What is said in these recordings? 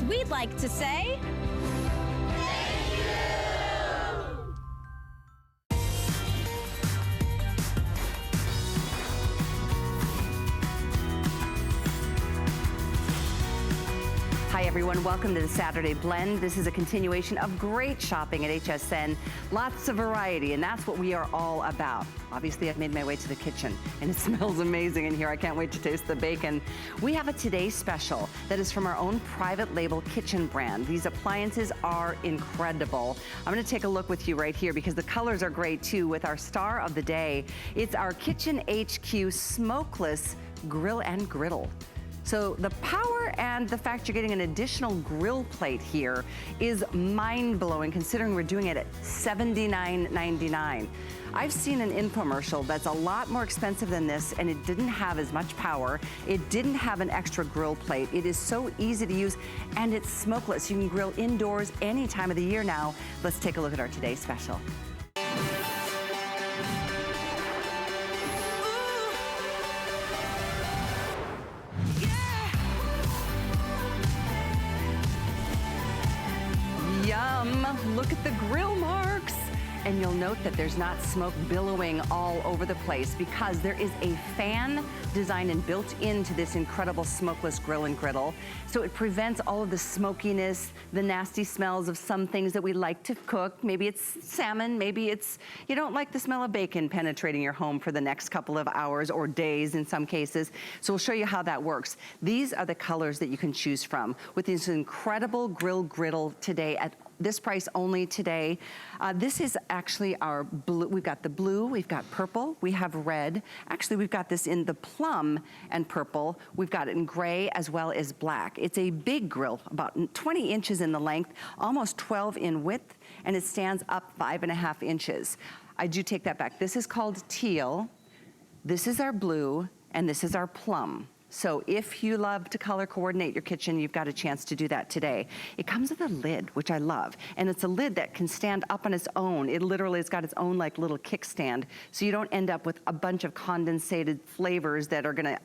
we'd like to say... Hi everyone, welcome to the Saturday Blend. This is a continuation of great shopping at HSN. Lots of variety, and that's what we are all about. Obviously, I've made my way to the kitchen, and it smells amazing in here. I can't wait to taste the bacon. We have a Today Special that is from our own private label kitchen brand. These appliances are incredible. I'm gonna take a look with you right here because the colors are great too with our star of the day. It's our Kitchen HQ Smokeless Grill and Griddle. So the power and the fact you're getting an additional grill plate here is mind-blowing considering we're doing it at $79.99. I've seen an infomercial that's a lot more expensive than this and it didn't have as much power. It didn't have an extra grill plate. It is so easy to use and it's smokeless. You can grill indoors any time of the year now. Let's take a look at our Today Special. Look at the grill marks. And you'll note that there's not smoke billowing all over the place because there is a fan designed and built into this incredible smokeless grill and griddle. So it prevents all of the smokiness, the nasty smells of some things that we like to cook. Maybe it's salmon, maybe it's, you don't like the smell of bacon penetrating your home for the next couple of hours or days in some cases. So we'll show you how that works. These are the colors that you can choose from with this incredible grill griddle today at this price only today. This is actually our blue. We've got the blue, we've got purple, we have red. Actually, we've got this in the plum and purple. We've got it in gray as well as black. It's a big grill, about 20 inches in the length, almost 12 in width, and it stands up 5.5 inches. I do take that back. This is called teal, this is our blue, and this is our plum. So if you love to color coordinate your kitchen, you've got a chance to do that today. It comes with a lid, which I love. And it's a lid that can stand up on its own. It literally has got its own like little kickstand. So you don't end up with a bunch of condensated flavors that are gonna,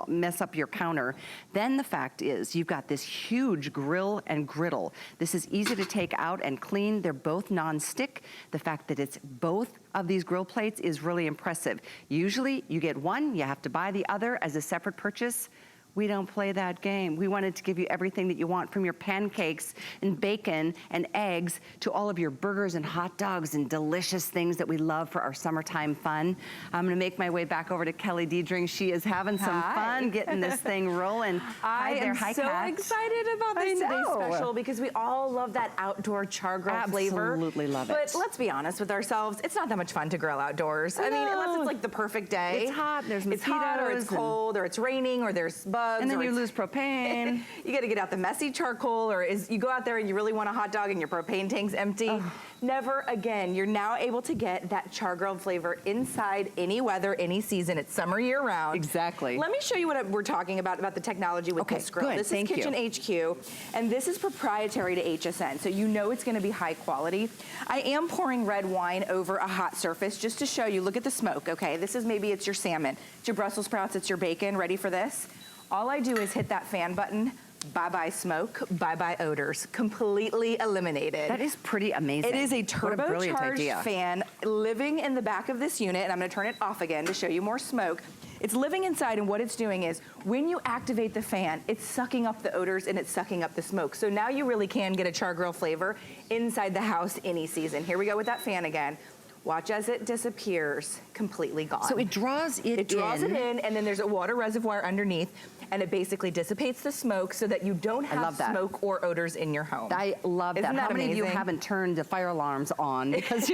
mess up your counter. Then the fact is, you've got this huge grill and griddle. This is easy to take out and clean. They're both non-stick. The fact that it's both of these grill plates is really impressive. Usually you get one, you have to buy the other as a separate purchase. We don't play that game. We wanted to give you everything that you want from your pancakes and bacon and eggs to all of your burgers and hot dogs and delicious things that we love for our summertime fun. I'm gonna make my way back over to Kelly Diedring. She is having some fun getting this thing rolling. I am so excited about this Today Special because we all love that outdoor char grill flavor. Absolutely love it. But let's be honest with ourselves, it's not that much fun to grill outdoors. I mean, unless it's like the perfect day. It's hot, there's mosquitoes. It's hot or it's cold or it's raining or there's bugs. And then you lose propane. You gotta get out the messy charcoal, or you go out there and you really want a hot dog and your propane tank's empty. Never again. You're now able to get that char grilled flavor inside any weather, any season. It's summer year round. Exactly. Let me show you what we're talking about the technology with this grill. Good. This is Kitchen HQ, and this is proprietary to HSN, so you know it's gonna be high quality. I am pouring red wine over a hot surface just to show you. Look at the smoke, okay? This is maybe it's your salmon, it's your Brussels sprouts, it's your bacon. Ready for this? All I do is hit that fan button, bye-bye smoke, bye-bye odors, completely eliminated. That is pretty amazing. It is a turbocharged fan living in the back of this unit, and I'm gonna turn it off again to show you more smoke. It's living inside, and what it's doing is, when you activate the fan, it's sucking up the odors and it's sucking up the smoke. So now you really can get a char grill flavor inside the house any season. Here we go with that fan again. Watch as it disappears, completely gone. So it draws it in. It draws it in, and then there's a water reservoir underneath, and it basically dissipates the smoke so that you don't have smoke or oders in your home. I love that. How many of you haven't turned the fire alarms on because,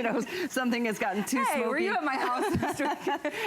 something has gotten too smoky? Hey, were you at my house?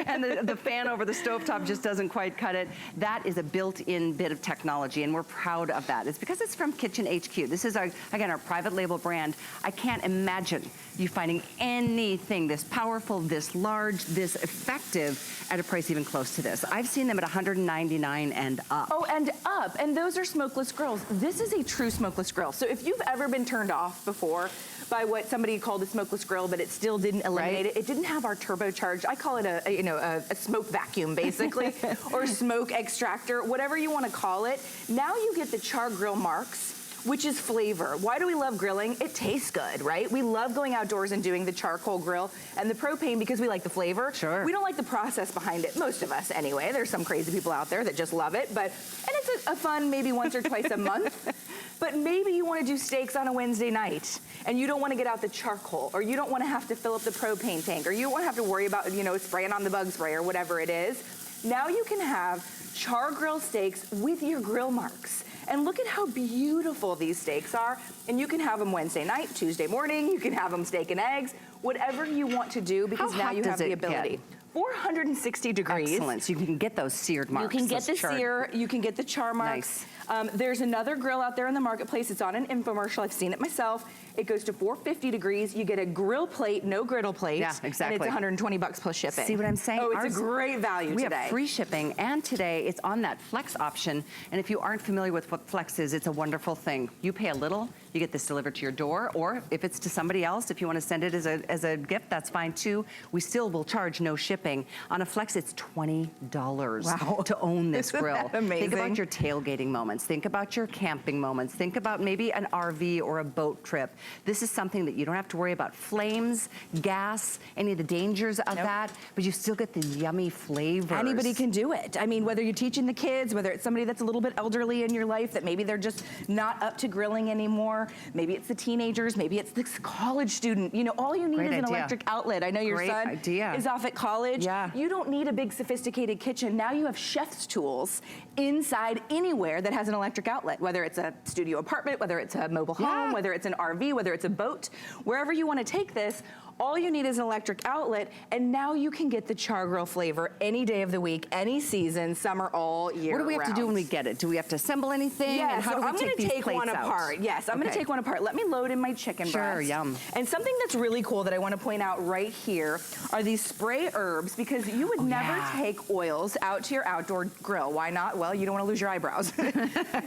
And the fan over the stovetop just doesn't quite cut it. That is a built-in bit of technology, and we're proud of that. It's because it's from Kitchen HQ. This is, again, our private label brand. I can't imagine you finding anything this powerful, this large, this effective at a price even close to this. I've seen them at $199 and up. Oh, and up. And those are smokeless grills. This is a true smokeless grill. So if you've ever been turned off before by what somebody called a smokeless grill, but it still didn't eliminate it, it didn't have our turbocharged, I call it a smoke vacuum, basically, or smoke extractor, whatever you want to call it. Now you get the char grill marks which is flavor. Why do we love grilling? It tastes good, right? We love going outdoors and doing the charcoal grill and the propane because we like the flavor. Sure. We don't like the process behind it, most of us anyway. There's some crazy people out there that just love it, and it's a fun maybe once or twice a month. But maybe you want to do steaks on a Wednesday night and you don't want to get out the charcoal, or you don't want to have to fill up the propane tank, or you don't want to have to worry about, you know, spraying on the bug spray or whatever it is. Now you can have char grill steaks with your grill marks. And look at how beautiful these steaks are. And you can have them Wednesday night, Tuesday morning, you can have them steak and eggs, whatever you want to do, because now you have the ability. 460 degrees. Excellent. So you can get those seared marks. You can get the sear, you can get the char marks. Nice. There's another grill out there in the marketplace. It's on an infomercial. I've seen it myself. It goes to 450 degrees. You get a grill plate, no griddle plate. Yeah, exactly. And it's 120 bucks plus shipping. See what I'm saying? Oh, it's a great value today. We have free shipping, and today it's on that Flex option. And if you aren't familiar with what Flex is, it's a wonderful thing. You pay a little, you get this delivered to your door, or if it's to somebody else, if you want to send it as a gift, that's fine too. We still will charge no shipping. On a Flex, it's $20 to own this grill. Isn't that amazing? Think about your tailgating moments. Think about your camping moments. Think about maybe an RV or a boat trip. This is something that you don't have to worry about flames, gas, any of the dangers of that, but you still get the yummy flavors. Anybody can do it. I mean, whether you're teaching the kids, whether it's somebody that's a little bit elderly in your life, that maybe they're just not up to grilling anymore. Maybe it's the teenagers, maybe it's the college student. You know, all you need is an electric outlet. I know your son is off at college. You don't need a big sophisticated kitchen. Now you have chef's tools inside anywhere that has an electric outlet, whether it's a studio apartment, whether it's a mobile home, whether it's an RV, whether it's a boat, wherever you want to take this. All you need is an electric outlet, and now you can get the char grill flavor any day of the week, any season, summer, all year round. What do we have to do when we get it? Do we have to assemble anything? Yeah, and how so do we I'm going to take one apart. Yes, I'm going to take one apart. Let me load in my chicken breast. Sure, yum. And something that's really cool that I want to point out right here are these spray herbs, because you would never take oils out to your outdoor grill. Why not? Well, you don't want to lose your eyebrows. You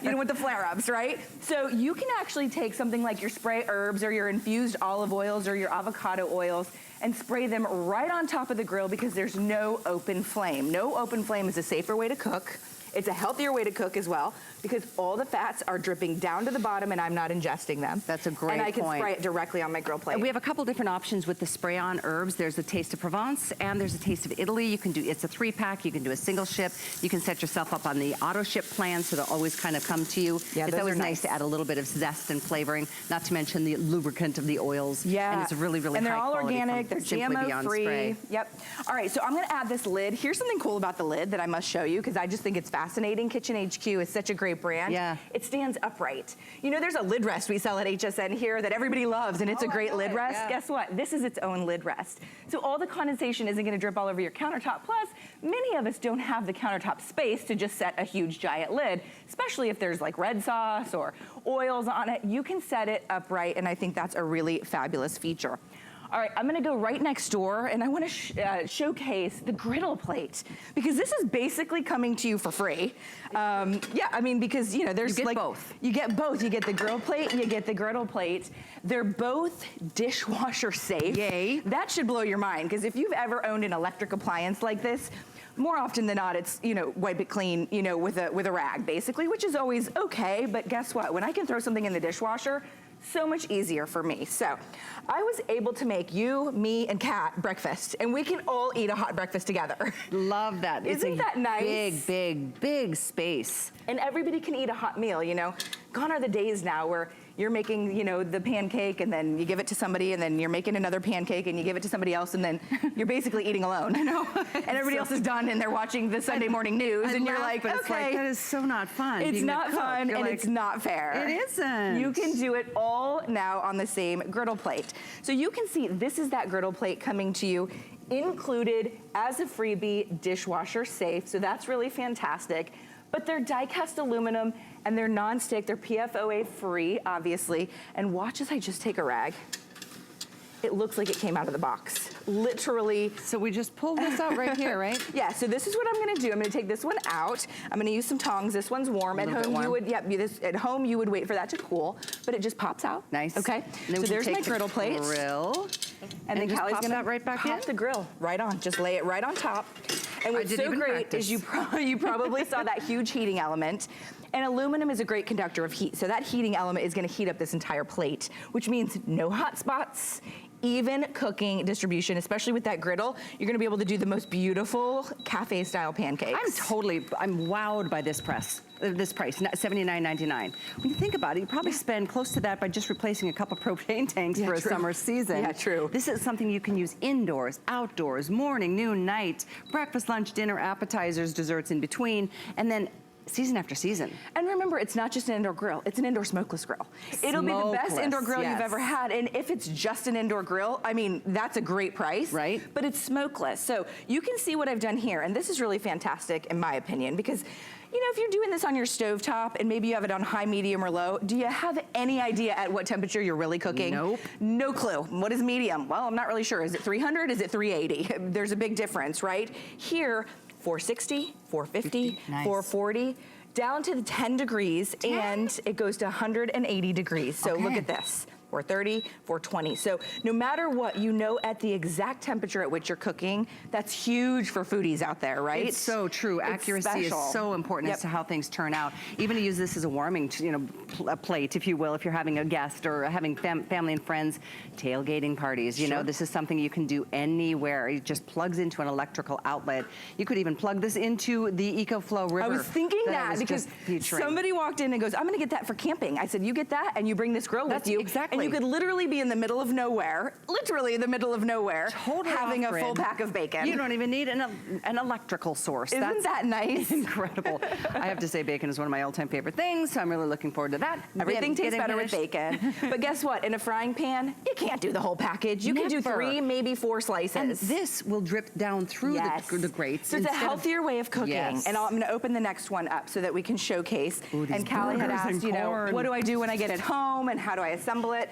don't want the flare-ups, right? So you can actually take something like your spray herbs or your infused olive oils or your avocado oils and spray them right on top of the grill, because there's no open flame. No open flame is a safer way to cook. It's a healthier way to cook as well, because all the fats are dripping down to the bottom and I'm not ingesting them. That's a great point. And I can spray it directly on my grill plate. And we have a couple different options with the spray-on herbs. There's a Taste of Provence and there's a Taste of Italy. You can do, it's a 3-pack. You can do a single ship. You can set yourself up on the auto ship plan, so they'll always kind of come to you. Yeah, it's always nice to add a little bit of zest and flavoring, not to mention the lubricant of the oils. Yeah. And it's really, really and they're high all quality. Organic, they're GMO-free. Yep. All right, so I'm gonna add this lid. Here's something cool about the lid that I must show you, because I just think it's fascinating. Kitchen HQ is such a great brand. Yeah. It stands upright. You know, there's a lid rest we sell at HSN here that everybody loves, and it's a great lid rest. Yeah. Guess what? This is its own lid rest. So all the condensation isn't gonna drip all over your countertop. Plus, many of us don't have the countertop space to just set a huge giant lid, especially if there's like red sauce or oils on it. You can set it upright, and I think that's a really fabulous feature. All right, I'm gonna go right next door, and I wanna showcase the griddle plate, because this is basically coming to you for free. Yeah, I mean, because you know, there's you get both. You get both. You get the grill plate, you get the griddle plate. They're both dishwasher safe. Yay. That should blow your mind, because if you've ever owned an electric appliance like this, more often than not, it's, you know, wipe it clean, you know, with a rag, basically, which is always okay. But guess what? When I can throw something in the dishwasher, so much easier for me. So I was able to make you, me, and Kat breakfast, and we can all eat a hot breakfast together. Love that. Isn't that nice? Big, big, big space. And everybody can eat a hot meal, you know. Gone are the days now where you're making, you know, the pancake and then you give it to somebody, and then you're making another pancake and you give it to somebody else, and then you're basically eating alone. I know. And everybody else is done and they're watching the Sunday morning news, and you're like, but it's like, that is so not fun. It's not fun, and it's not fair. It isn't. You can do it all now on the same griddle plate. So you can see this is that griddle plate coming to you, included as a freebie, dishwasher safe. So that's really fantastic. But they're die-cast aluminum and they're non-stick. They're PFOA free, obviously. And watch as I just take a rag. It looks like it came out of the box. Literally. So we just pull this out right here, right? Yeah, so this is what I'm gonna do. I'm gonna take this one out. I'm gonna use some tongs. This one's warm. At home, you would, at home, you would wait for that to cool, but it just pops out. Nice. Okay, so there's my griddle plate. Grill. And then Callie's gonna right back pop in? the grill right on. Just lay it right on top. And what's so great is you probably saw that huge heating element. And aluminum is a great conductor of heat. So that heating element is gonna heat up this entire plate, which means no hot spots, even cooking distribution, especially with that griddle. You're gonna be able to do the most beautiful cafe-style pancakes. I'm wowed by this price, $79.99. When you think about it, you probably spend close to that by just replacing a couple propane tanks for a summer season. Yeah, true. This is something you can use indoors, outdoors, morning, noon, night, breakfast, lunch, dinner, appetizers, desserts in between, and then season after season. And remember, it's not just an indoor grill, it's an indoor smokeless grill. It'll be the best indoor grill you've ever had. And if it's just an indoor grill, I mean, that's a great price. Right. But it's smokeless. So you can see what I've done here. And this is really fantastic in my opinion, because you know, if you're doing this on your stovetop and maybe you have it on high, medium, or low, do you have any idea at what temperature you're really cooking? Nope. No clue. What is medium? Well, I'm not really sure. Is it 300? Is it 380? There's a big difference, right? Here, 460, 450, nice. 440. Down to the 10 degrees, and it goes to 180 degrees. So look at this. 430, 420. So no matter what, you know at the exact temperature at which you're cooking. That's huge for foodies out there, right? It's so true. Accuracy is so important as to how things turn out. Even to use this as a warming, a plate, if you will, if you're having a guest or having family and friends, tailgating parties. You know, this is something you can do anywhere. It just plugs into an electrical outlet. You could even plug this into the EcoFlow river. I was thinking that because somebody walked in and goes, I'm gonna get that for camping. I said, you get that and you bring this grill with you. Exactly. And you could literally be in the middle of nowhere, literally in the middle of nowhere, having a full pack of bacon. You don't even need an electrical source. Isn't that nice? Incredible. I have to say bacon is one of my all-time favorite things, so I'm really looking forward to that. Everything tastes better with bacon. But guess what? In a frying pan, you can't do the whole package. You can do 3, maybe 4 slices. And this will drip down through the grates. So it's a healthier way of cooking. And I'm gonna open the next one up so that we can showcase. And Callie had asked, you know, what do I do when I get it home and how do I assemble it?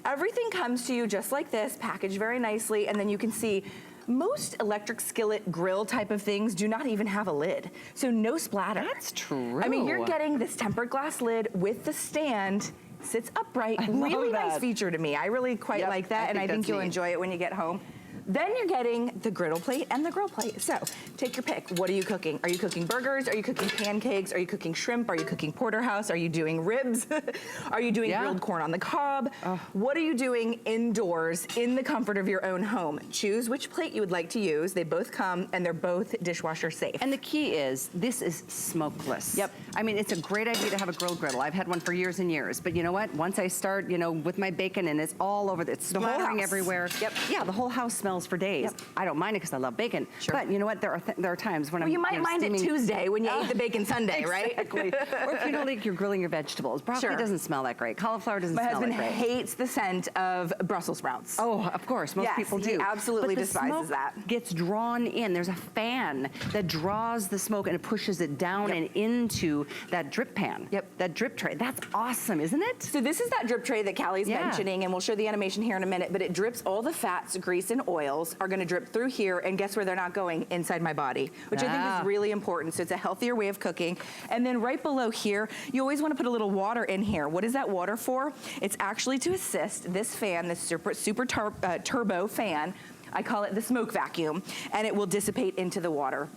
Everything comes to you just like this, packaged very nicely, and then you can see most electric skillet grill type of things do not even have a lid, so no splatter. That's true. I mean, you're getting this tempered glass lid with the stand, sits upright. Really nice feature to me. I really quite like that, and I think you'll enjoy it when you get home. Then you're getting the griddle plate and the grill plate. So take your pick. What are you cooking? Are you cooking burgers? Are you cooking pancakes? Are you cooking shrimp? Are you cooking porterhouse? Are you doing ribs? Are you doing grilled corn on the cob? What are you doing indoors in the comfort of your own home? Choose which plate you would like to use. They both come and they're both dishwasher safe. And the key is, this is smokeless. I mean, it's a great idea to have a grilled griddle. I've had one for years and years, but you know what? Once I start, you know, with my bacon and it's all over, it's splattering everywhere. Yeah, the whole house smells for days. I don't mind it because I love bacon. But you know what? There are times when you might mind it Tuesday when you ate the bacon Sunday, right? Exactly. Or if you don't like, you're grilling your vegetables. Broccoli doesn't smell that great. Cauliflower doesn't smell that great. My husband hates the scent of Brussels sprouts. Oh, of course. Most people do. He absolutely despises that. Gets drawn in. There's a fan that draws the smoke and it pushes it down and into that drip pan. That drip tray. That's awesome, isn't it? So this is that drip tray that Callie's mentioning, and we'll show the animation here in a minute, but it drips all the fats, grease, and oils are gonna drip through here, and guess where they're not going? Inside my body, which I think is really important. So it's a healthier way of cooking. And then right below here, you always wanna put a little water in here. What is that water for? It's actually to assist this fan, this super turbo fan. I call it the smoke vacuum, and it will dissipate into the water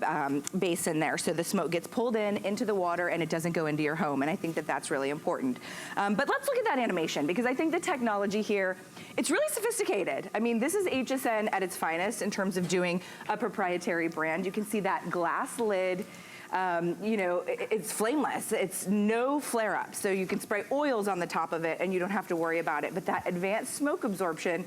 basin there. So the smoke gets pulled into the water and it doesn't go into your home. And I think that that's really important. But let's look at that animation, because I think the technology here, it's really sophisticated. I mean, this is HSN at its finest in terms of doing a proprietary brand. You can see that glass lid. You know, it's flameless. It's no flare up. So you can spray oils on the top of it and you don't have to worry about it. But that advanced smoke absorption,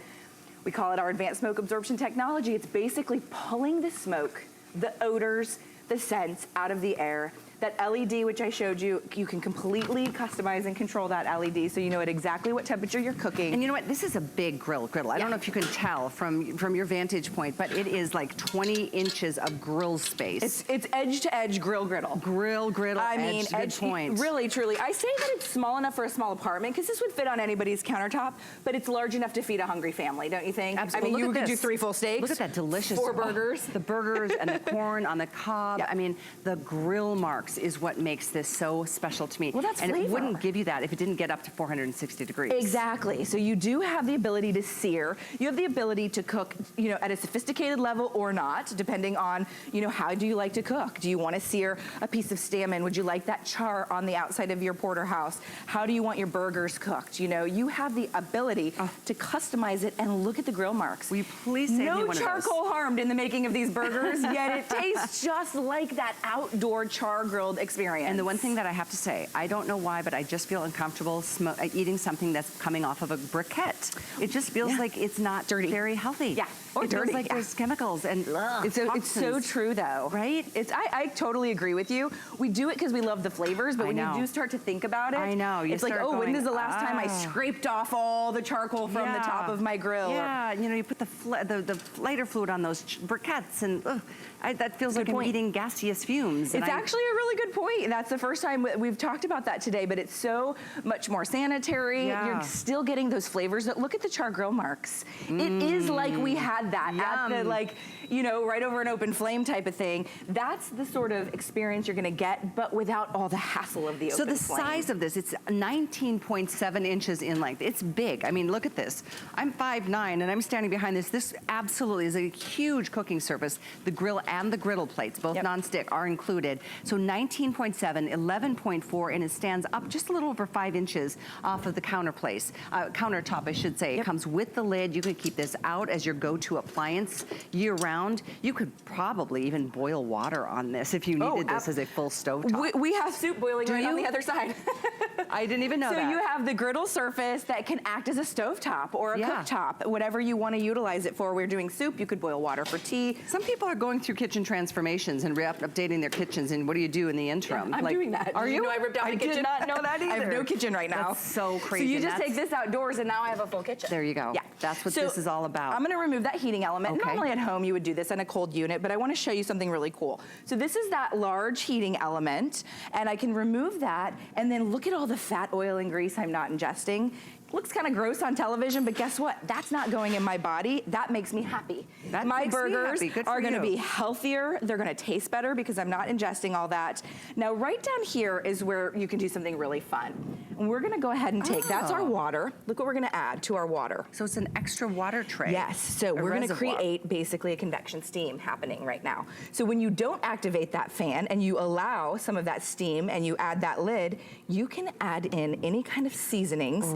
we call it our advanced smoke absorption technology. It's basically pulling the smoke, the odors, the scents out of the air. That LED, which I showed you, you can completely customize and control that LED so you know at exactly what temperature you're cooking. And you know what? This is a big griddle. I don't know if you can tell from your vantage point, but it is like 20 inches of grill space. It's edge to edge griddle. Griddle, I mean, edge point. Really, truly. I say that it's small enough for a small apartment because this would fit on anybody's countertop, but it's large enough to feed a hungry family, don't you think? Absolutely. I mean, you could do 3 full steaks. Look at that delicious 4 burgers. The burgers and the corn on the cob. I mean, the grill marks. marks is what makes this so special to me. Well, that's and flavor. It wouldn't give you that if it didn't get up to 460 degrees. Exactly. So you do have the ability to sear. You have the ability to cook, you know, at a sophisticated level or not, depending on, you know, how do you like to cook? Do you want to sear a piece of salmon? Would you like that char on the outside of your porterhouse? How do you want your burgers cooked? You know, you have the ability to customize it, and look at the grill marks. Will you please save me one of those? No charcoal harmed in the making of these burgers, yet it tastes just like that outdoor char grilled experience. And the one thing that I have to say, I don't know why, but I just feel uncomfortable eating something that's coming off of a briquette. It just feels like it's not dirty, very healthy. Yeah, or it dirty. Feels like there's chemicals and it's so true though, right? I totally agree with you. We do it because we love the flavors, but when you do start to think about it, I know. It's like, oh, when is the last time I scraped off all the charcoal from the top of my grill? Yeah, you know, you put the lighter fluid on those briquettes, and that feels like I'm eating gaseous fumes. It's actually a really good point. And that's the first time we've talked about that today, but it's so much more sanitary. Yeah. You're still getting those flavors. But look at the char grill marks. It is like we had that at the, like, you know, right over an open flame type of thing. That's the sort of experience you're gonna get, but without all the hassle of the open flame. So the size of this, it's 19.7 inches in length. It's big. I mean, look at this. I'm 5'9", and I'm standing behind this. This absolutely is a huge cooking surface. The grill and the griddle plates, both nonstick, are included. So 19.7, 11.4, and it stands up just a little over 5 inches off of the countertop, I should say. It comes with the lid. You can keep this out as your go-to appliance year-round. You could probably even boil water on this if you needed this as a full stovetop. We have soup boiling on the other side. I didn't even know that. So you have the griddle surface that can act as a stovetop or a cooktop, whatever you want to utilize it for. We're doing soup. You could boil water for tea. Some people are going through kitchen transformations and updating their kitchens, and what do you do in the interim? I'm doing that. Are you? know I ripped out the kitchen? I did not know that either. I have no kitchen right now. That's so crazy. So you just take this outdoors, and now I have a full kitchen. There you go. Yeah. That's what this is all about. I'm gonna remove that heating element. Normally at home you would do this in a cold unit, but I wanna show you something really cool. So this is that large heating element, and I can remove that, and then look at all the fat, oil, and grease I'm not ingesting. Looks kind of gross on television, but guess what? That's not going in my body. That makes me happy. My burgers are gonna be healthier. They're gonna taste better because I'm not ingesting all that. Now, right down here is where you can do something really fun. And we're gonna go ahead and take, that's our water. Look what we're gonna add to our water. So it's an extra water tray. Yes, so we're gonna create basically a convection steam happening right now. So when you don't activate that fan and you allow some of that steam and you add that lid, you can add in any kind of seasonings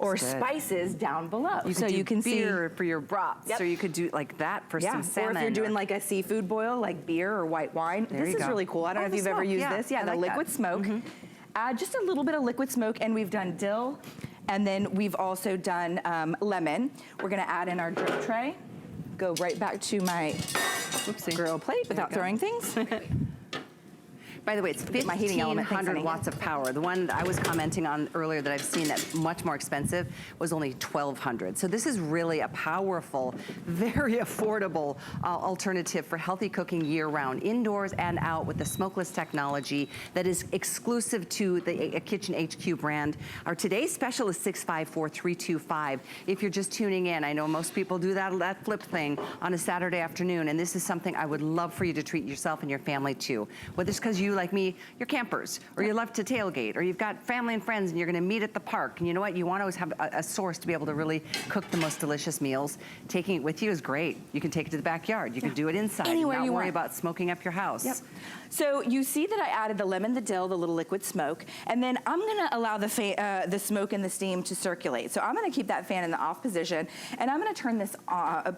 or spices down below. You can see beer for your broths, or you could do like that for some salmon. Or if you're doing like a seafood boil, like beer or white wine. This is really cool. I don't know if you've ever used this. Yeah, the liquid smoke. Add just a little bit of liquid smoke, and we've done dill, and then we've also done lemon. We're gonna add in our drip tray. Go right back to my grill plate without throwing things. By the way, it's 1,500 watts of power. The one that I was commenting on earlier that I've seen that's much more expensive was only 1,200. So this is really a powerful, very affordable alternative for healthy cooking year-round, indoors and out, with the smokeless technology that is exclusive to the Kitchen HQ brand. Our today's special is 654-325. If you're just tuning in, I know most people do that flip thing on a Saturday afternoon, and this is something I would love for you to treat yourself and your family to. Whether it's because you, like me, you're campers, or you love to tailgate, or you've got family and friends and you're gonna meet at the park, and you know what, you wanna always have a source to be able to really cook the most delicious meals. Taking it with you is great. You can take it to the backyard. You can do it inside. Anywhere and you not worry want. about smoking up your house. So you see that I added the lemon, the dill, the little liquid smoke, and then I'm gonna allow the smoke and the steam to circulate. So I'm gonna keep that fan in the off position, and I'm gonna turn this,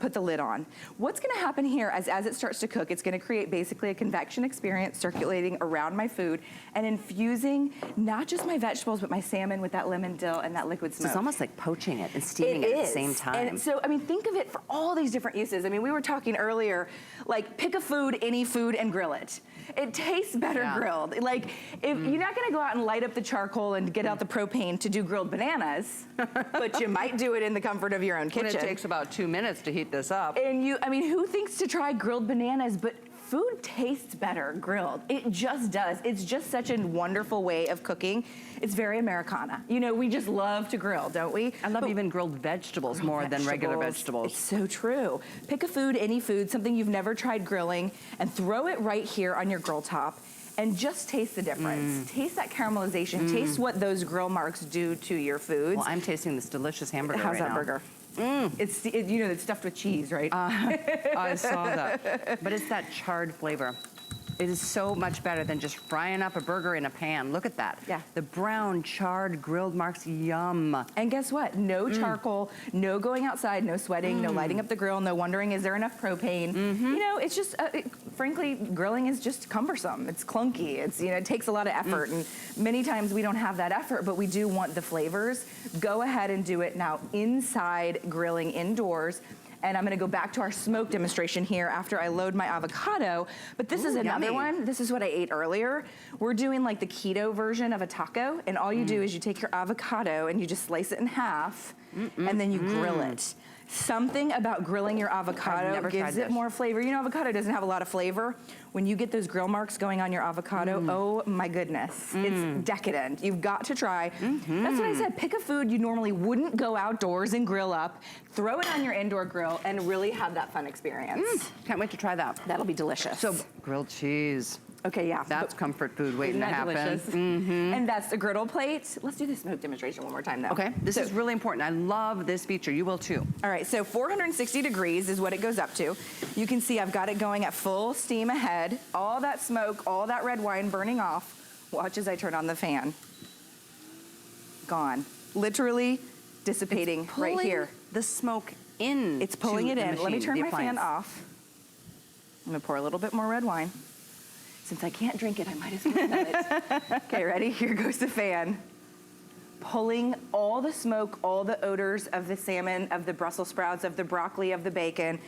put the lid on. What's gonna happen here as it starts to cook, it's gonna create basically a convection experience circulating around my food and infusing not just my vegetables, but my salmon with that lemon, dill, and that liquid smoke. So it's almost like poaching it and steaming it at the same time. And so, I mean, think of it for all these different uses. I mean, we were talking earlier, like pick a food, any food, and grill it. It tastes better grilled. Like, if you're not gonna go out and light up the charcoal and get out the propane to do grilled bananas, but you might do it in the comfort of your own kitchen. When it takes about 2 minutes to heat this up. And I mean, who thinks to try grilled bananas, but food tastes better grilled. It just does. It's just such a wonderful way of cooking. It's very Americana. You know, we just love to grill, don't we? I love even grilled vegetables more than regular vegetables. It's so true. Pick a food, any food, something you've never tried grilling, and throw it right here on your grill top. and just taste the difference. Taste that caramelization. Taste what those grill marks do to your foods. Well, I'm tasting this delicious hamburger How's right that now. burger? You know, it's stuffed with cheese, right? I saw that. But it's that charred flavor. It is so much better than just frying up a burger in a pan. Look at that. Yeah. The brown, charred, grilled marks, yum. And guess what? No charcoal, no going outside, no sweating, no lighting up the grill, no wondering, is there enough propane? You know, it's just, frankly, grilling is just cumbersome. It's clunky. It's, you know, it takes a lot of effort. And many times we don't have that effort, but we do want the flavors. Go ahead and do it now inside, grilling indoors. And I'm gonna go back to our smoke demonstration here after I load my avocado. But this is another one. This is what I ate earlier. We're doing like the keto version of a taco. And all you do is you take your avocado and you just slice it in half and then you grill it. Something about grilling your avocado gives it more flavor. You know, avocado doesn't have a lot of flavor. When you get those grill marks going on your avocado, oh my goodness, it's decadent. You've got to try. That's what I said, pick a food you normally wouldn't go outdoors and grill up, throw it on your indoor grill, and really have that fun experience. Can't wait to try that. That'll be delicious. So, grilled cheese. Okay, yeah. That's comfort food waiting to happen. Delicious? And that's the griddle plate. Let's do the smoke demonstration one more time though. Okay, this is really important. I love this feature. You will too. All right, so 460 degrees is what it goes up to. You can see I've got it going at full steam ahead. All that smoke, all that red wine burning off. Watch as I turn on the fan. Gone. Literally dissipating right here. The smoke in. It's pulling it in. Let me turn my fan off. I'm gonna pour a little bit more red wine. Since I can't drink it, I might as well smell it. Okay, ready? Here goes the fan. Pulling all the smoke, all the odors of the salmon, of the Brussels sprouts, of the broccoli, of the bacon,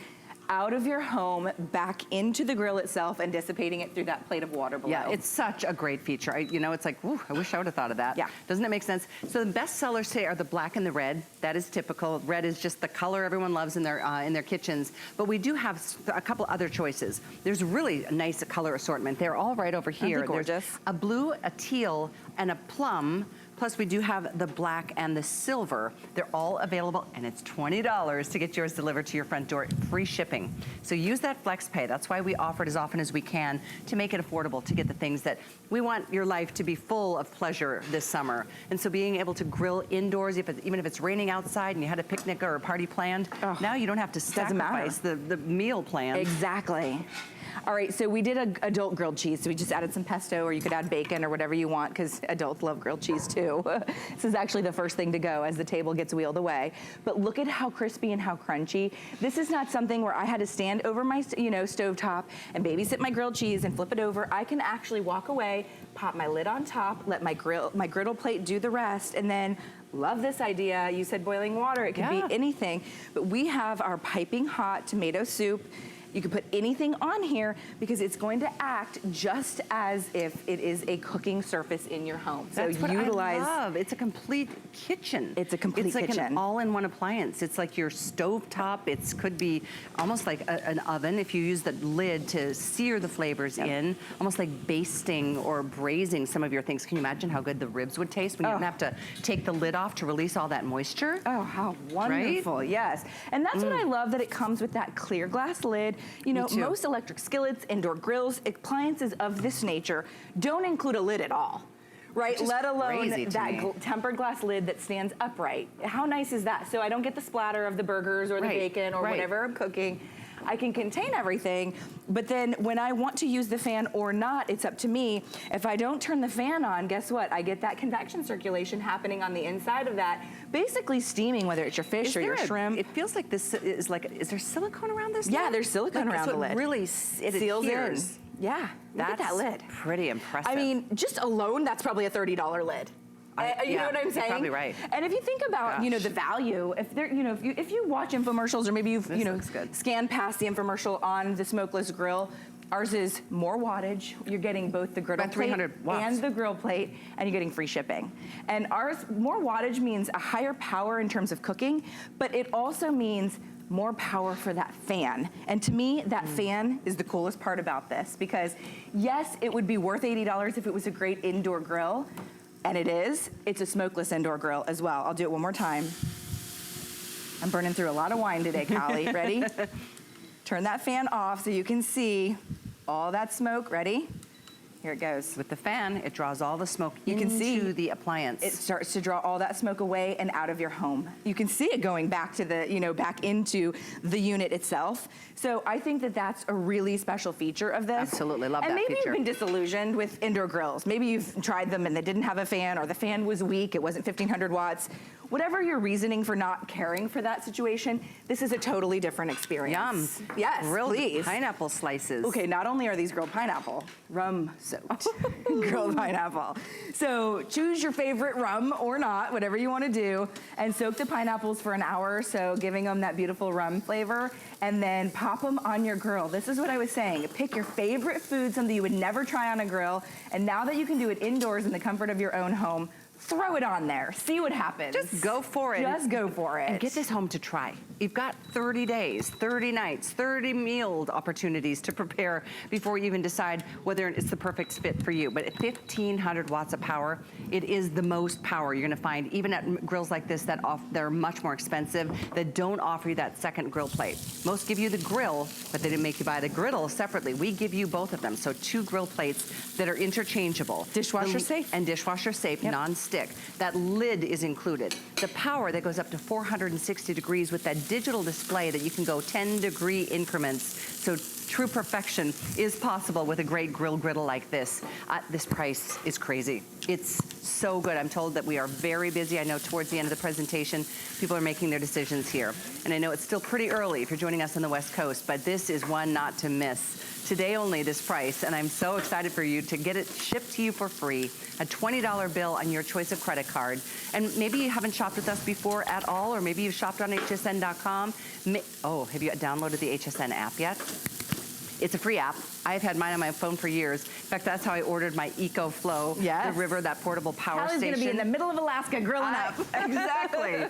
out of your home, back into the grill itself, and dissipating it through that plate of water below. Yeah, it's such a great feature. You know, it's like, whew, I wish I would have thought of that. Yeah. Doesn't it make sense? So the best sellers today are the black and the red. That is typical. Red is just the color everyone loves in their kitchens. But we do have a couple other choices. There's really a nice color assortment. They're all right over here. Aren't they gorgeous? There's a blue, a teal, and a plum. Plus we do have the black and the silver. They're all available, and it's $20 to get yours delivered to your front door, free shipping. So use that flex pay. That's why we offer it as often as we can to make it affordable, to get the things that we want your life to be full of pleasure this summer. And so being able to grill indoors, even if it's raining outside and you had a picnic or a party planned, now you don't have to sacrifice the meal plan. Exactly. All right, so we did an adult grilled cheese. So we just added some pesto, or you could add bacon or whatever you want, because adults love grilled cheese too. This is actually the first thing to go as the table gets wheeled away. But look at how crispy and how crunchy. This is not something where I had to stand over my stovetop and babysit my grilled cheese and flip it over. I can actually walk away, pop my lid on top, let my griddle plate do the rest, and then love this idea. You said boiling water, it could be anything. But we have our piping hot tomato soup. You can put anything on here because it's going to act just as if it is a cooking surface in your home. So That's what I love. It's a complete kitchen. It's a complete kitchen. It's like an all-in-one appliance. It's like your stovetop. It could be almost like an oven if you use the lid to sear the flavors in, almost like basting or braising some of your things. Can you imagine how good the ribs would taste when you didn't have to take the lid off to release all that moisture? Oh, how wonderful, right? Yes. And that's what I love, that it comes with that clear glass lid. You know, most electric skillets, indoor grills, appliances of this nature don't include a lid at all, right? Let alone that tempered glass lid that stands upright. How nice is that? So I don't get the splatter of the burgers or the bacon or whatever I'm cooking. I can contain everything, but then when I want to use the fan or not, it's up to me. If I don't turn the fan on, guess what? I get that convection circulation happening on the inside of that, basically steaming, whether it's your fish or your shrimp. It feels like this is like, is there silicone around this? Yeah, there's silicone around the lid. It really seals in. Yeah, look at that lid. Pretty impressive. I mean, just alone, that's probably a $30 lid. You know what I'm saying? You're probably right. And if you think about, you know, the value, if there, you know, if you watch infomercials, or maybe you've, scanned past the infomercial on the smokeless grill, ours is more wattage. You're getting both the griddle plate and the grill plate, and you're getting free shipping. And ours, more wattage means a higher power in terms of cooking, but it also means more power for that fan. And to me, that fan is the coolest part about this, because yes, it would be worth $80 if it was a great indoor grill. And it is. It's a smokeless indoor grill as well. I'll do it one more time. I'm burning through a lot of wine today, Callie. Ready? Turn that fan off so you can see all that smoke. Ready? Here it goes. With the fan, it draws all the smoke into the appliance. It starts to draw all that smoke away and out of your home. You can see it going back to the, back into the unit itself. So I think that that's a really special feature of this. Absolutely, love that feature. And maybe feature. you've been disillusioned with indoor grills. Maybe you've tried them and they didn't have a fan, or the fan was weak, it wasn't 1500 watts. Whatever your reasoning for not caring for that situation, this is a totally different experience. Yum. Yes, grilled please. pineapple slices. Okay, not only are these grilled pineapple, rum soaked grilled pineapple. So choose your favorite rum or not, whatever you want to do, and soak the pineapples for an hour or so, giving them that beautiful rum flavor, and then pop them on your grill. This is what I was saying. Pick your favorite food, something you would never try on a grill, and now that you can do it indoors in the comfort of your own home, throw it on there. See what happens. Just go for it. Just go for it. And get this home to try. You've got 30 days, 30 nights, 30 meal opportunities to prepare before you even decide whether it's the perfect fit for you. But at 1,500 watts of power, it is the most power you're gonna find, even at grills like this that are much more expensive, that don't offer you that second grill plate. Most give you the grill, but they didn't make you buy the griddle separately. We give you both of them. So 2 grill plates that are interchangeable. Dishwasher safe. And dishwasher safe, non-stick. That lid is included. The power that goes up to 460 degrees with that digital display that you can go 10-degree increments. So true perfection is possible with a great griddle like this. This price is crazy. It's so good. I'm told that we are very busy. I know towards the end of the presentation, people are making their decisions here. And I know it's still pretty early if you're joining us on the West Coast, but this is one not to miss. Today only, this price, and I'm so excited for you to get it shipped to you for free, a $20 bill on your choice of credit card. And maybe you haven't shopped with us before at all, or maybe you've shopped on hsn.com. Have you downloaded the HSN app yet? It's a free app. I've had mine on my phone for years. In fact, that's how I ordered my EcoFlow, the river, that portable power station. Callie's gonna be in the middle of Alaska grilling up. Exactly.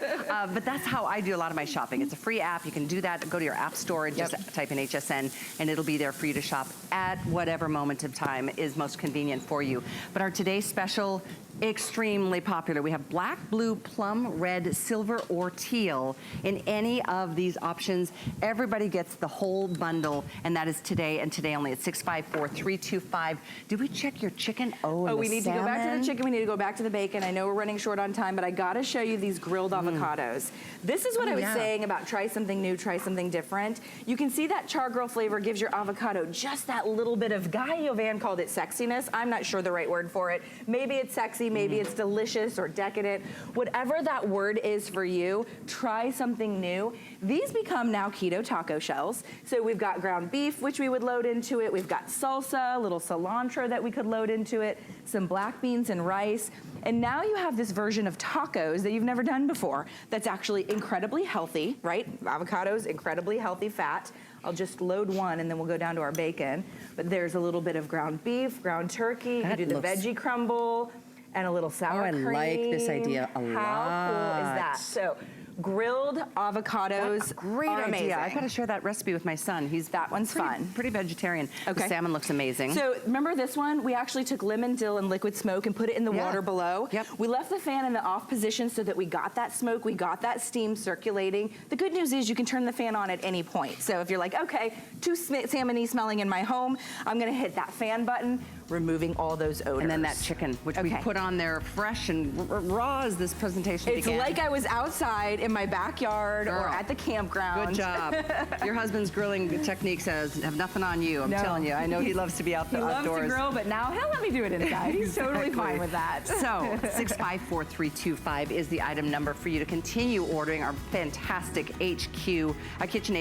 But that's how I do a lot of my shopping. It's a free app. You can do that. Go to your app store and just type in HSN, and it'll be there for you to shop at whatever moment of time is most convenient for you. But our today's special, extremely popular. We have black, blue, plum, red, silver, or teal in any of these options. Everybody gets the whole bundle, and that is today and today only. It's 654-325. Did we check your chicken? Oh, we need to go back to the chicken. We need to go back to the bacon. I know we're running short on time, but I gotta show you these grilled avocados. This is what I was saying about try something new, try something different. You can see that char grill flavor gives your avocado just that little bit of, Guy Yovan called it sexiness. I'm not sure the right word for it. Maybe it's sexy, maybe it's delicious or decadent. Whatever that word is for you, try something new. These become now keto taco shells. So we've got ground beef, which we would load into it. We've got salsa, a little cilantro that we could load into it, some black beans and rice. And now you have this version of tacos that you've never done before that's actually incredibly healthy, right? Avocados, incredibly healthy fat. I'll just load one and then we'll go down to our bacon. But there's a little bit of ground beef, ground turkey, you can do the veggie crumble, and a little sour cream. I like this idea a lot. How cool is that? So grilled avocados, what a great idea. I've got to share that recipe with my son. That one's fun. Pretty vegetarian. Okay. The salmon looks amazing. So remember this one? We actually took lemon, dill, and liquid smoke and put it in the water below. Yep. We left the fan in the off position so that we got that smoke, we got that steam circulating. The good news is you can turn the fan on at any point. So if you're like, okay, too salmon-y smelling in my home, I'm gonna hit that fan button, removing all those odors. And then that chicken, which we put on there fresh and raw as this presentation began. It's like I was outside in my backyard or at the campground. Good job. Your husband's grilling techniques have nothing on you, I'm telling you. I know he loves to be outdoors. He loves to grill, but now he'll let me do it inside. He's totally fine with that. So 654-325 is the item number for you to continue ordering our fantastic Kitchen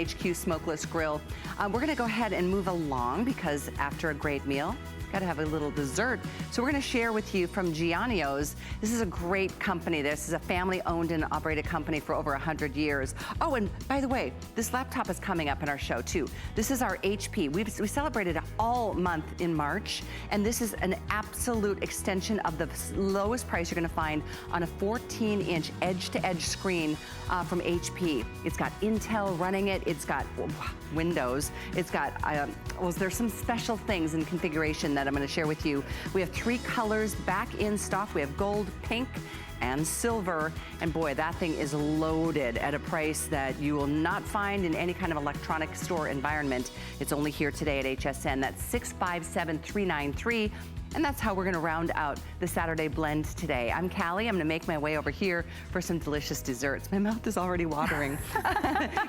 HQ smokeless grill. We're gonna go ahead and move along because after a great meal, got to have a little dessert. So we're going to share with you from Gianni's. This is a great company. This is a family-owned and operated company for over 100 years. Oh, and by the way, this laptop is coming up in our show too. This is our HP. We celebrated it all month in March, and this is an absolute extension of the lowest price you're going to find on a 14-inch edge-to-edge screen from HP. It's got Intel running it. It's got Windows. It's got, there's some special things in configuration that I'm going to share with you. We have 3 colors back in stock. We have gold, pink, and silver. And boy, that thing is loaded at a price that you will not find in any kind of electronic store environment. It's only here today at HSN. That's 657-393. And that's how we're gonna round out the Saturday blend today. I'm Callie, I'm gonna make my way over here for some delicious desserts. My mouth is already watering.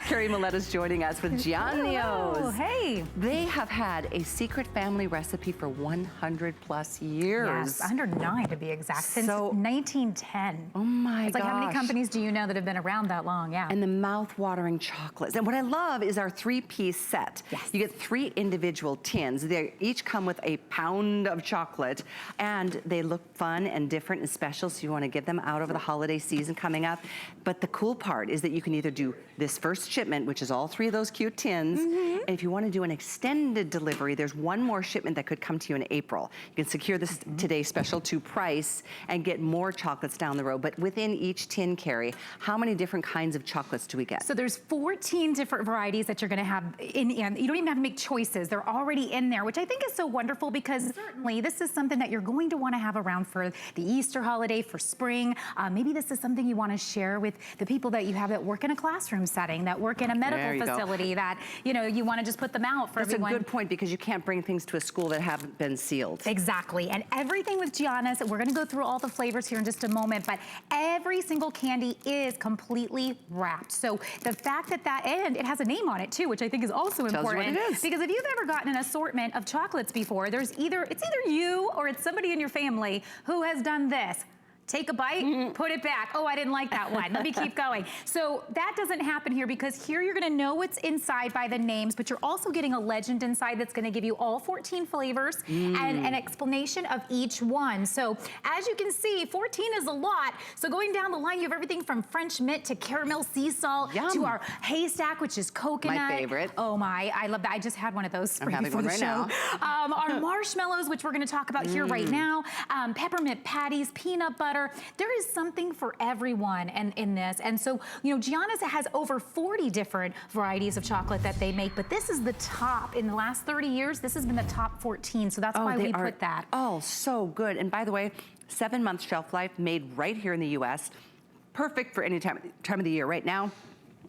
Carrie Milletta's joining us with Giannios. Oh, hey. They have had a secret family recipe for 100 plus years. Yes, 109 to be exact, since 1910. Oh my gosh. It's like, how many companies do you know that have been around that long? Yeah. And the mouth-watering chocolates. And what I love is our 3-piece set. Yes. You get 3 individual tins. They each come with a pound of chocolate, and they look fun and different and special, so you want to get them out over the holiday season coming up. But the cool part is that you can either do this first shipment, which is all 3 of those cute tins, and if you want to do an extended delivery, there's one more shipment that could come to you in April. You can secure this today's special 2 price and get more chocolates down the road. But within each tin, Carrie, how many different kinds of chocolates do we get? So there's 14 different varieties that you're gonna have in, and you don't even have to make choices. They're already in there, which I think is so wonderful, because certainly this is something that you're going to want to have around for the Easter holiday, for spring. Maybe this is something you want to share with the people that you have that work in a classroom setting, that work in a medical facility, that, you know, you want to just put them out for everyone. That's a good point, because you can't bring things to a school that haven't been sealed. Exactly, and everything with Gianna's, we're gonna go through all the flavors here in just a moment, but every single candy is completely wrapped. So the fact that and it has a name on it too, which I think is also important. Tells you what it is. Because if you've ever gotten an assortment of chocolates before, it's either you or it's somebody in your family who has done this. Take a bite, put it back. Oh, I didn't like that one. Let me keep going. So that doesn't happen here, because here you're gonna know what's inside by the names, but you're also getting a legend inside that's gonna give you all 14 flavors and an explanation of each one. So as you can see, 14 is a lot. So going down the line, you have everything from French mint to caramel sea salt to our haystack, which is coconut. My favorite. Oh my, I love that. I just had one of those I'm having before one the right show. now. Our marshmallows, which we're gonna talk about here right now, peppermint patties, peanut butter. There is something for everyone in this. And so, you know, Gianna's has over 40 different varieties of chocolate that they make, but this is the top. In the last 30 years, this has been the top 14. So that's why we put that. Oh, so good. And by the way, 7-month shelf life, made right here in the US. Perfect for any time of the year. Right now,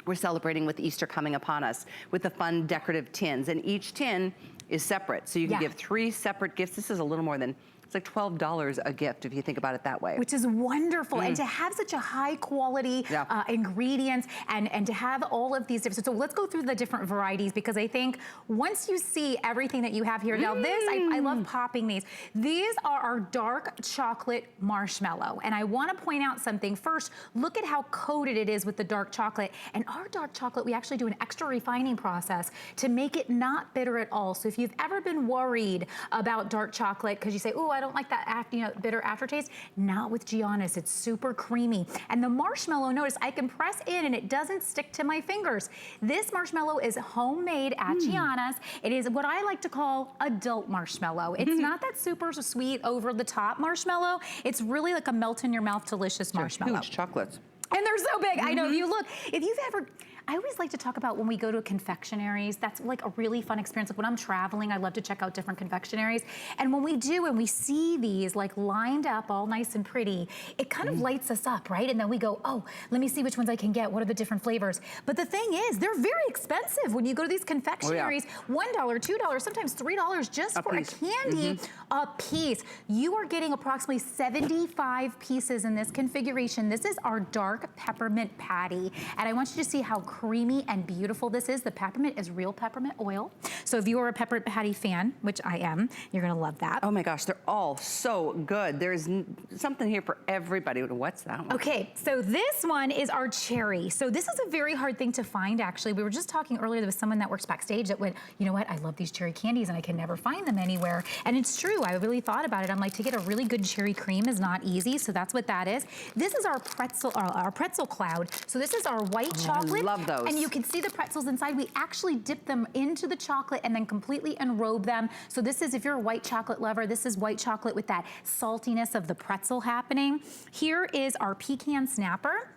we're celebrating with Easter coming upon us with the fun decorative tins. And each tin is separate. So you can give 3 separate gifts. This is a little more than, it's like $12 a gift if you think about it that way. Which is wonderful. And to have such a high quality ingredients and to have all of these different, so let's go through the different varieties, because I think once you see everything that you have here, now this, I love popping these. These are our dark chocolate marshmallow. And I wanna point out something. First, look at how coated it is with the dark chocolate. And our dark chocolate, we actually do an extra refining process to make it not bitter at all. So if you've ever been worried about dark chocolate, because you say, oh, I don't like that bitter aftertaste. Not with Gianna's. It's super creamy. And the marshmallow, notice I can press in and it doesn't stick to my fingers. This marshmallow is homemade at Gianna's. It is what I like to call adult marshmallow. It's not that super sweet over the top marshmallow. It's really like a melt in your mouth delicious marshmallow. Huge chocolates. And they're so big. I know, if you've ever, I always like to talk about when we go to confectionaries, that's like a really fun experience. Like when I'm traveling, I love to check out different confectionaries. And when we do, and we see these like lined up all nice and pretty, it kind of lights us up, right? And then we go, oh, let me see which ones I can get. What are the different flavors? But the thing is, they're very expensive when you go to these confectionaries. $1, $2, sometimes $3 just for a candy a piece. You are getting approximately 75 pieces in this configuration. This is our dark peppermint patty. And I want you to see how creamy and beautiful this is. The peppermint is real peppermint oil. So if you are a peppermint patty fan, which I am, you're gonna love that. Oh my gosh, they're all so good. There's something here for everybody. What's that one? Okay, so this one is our cherry. So this is a very hard thing to find, actually. We were just talking earlier, there was someone that works backstage that went, you know what, I love these cherry candies and I can never find them anywhere. And it's true, I really thought about it. I'm like, to get a really good cherry cream is not easy, so that's what that is. This is our pretzel cloud. So this is our white chocolate. I love those. And you can see the pretzels inside. We actually dip them into the chocolate and then completely enrobe them. So this is, if you're a white chocolate lover, this is white chocolate with that saltiness of the pretzel happening. Here is our pecan snapper.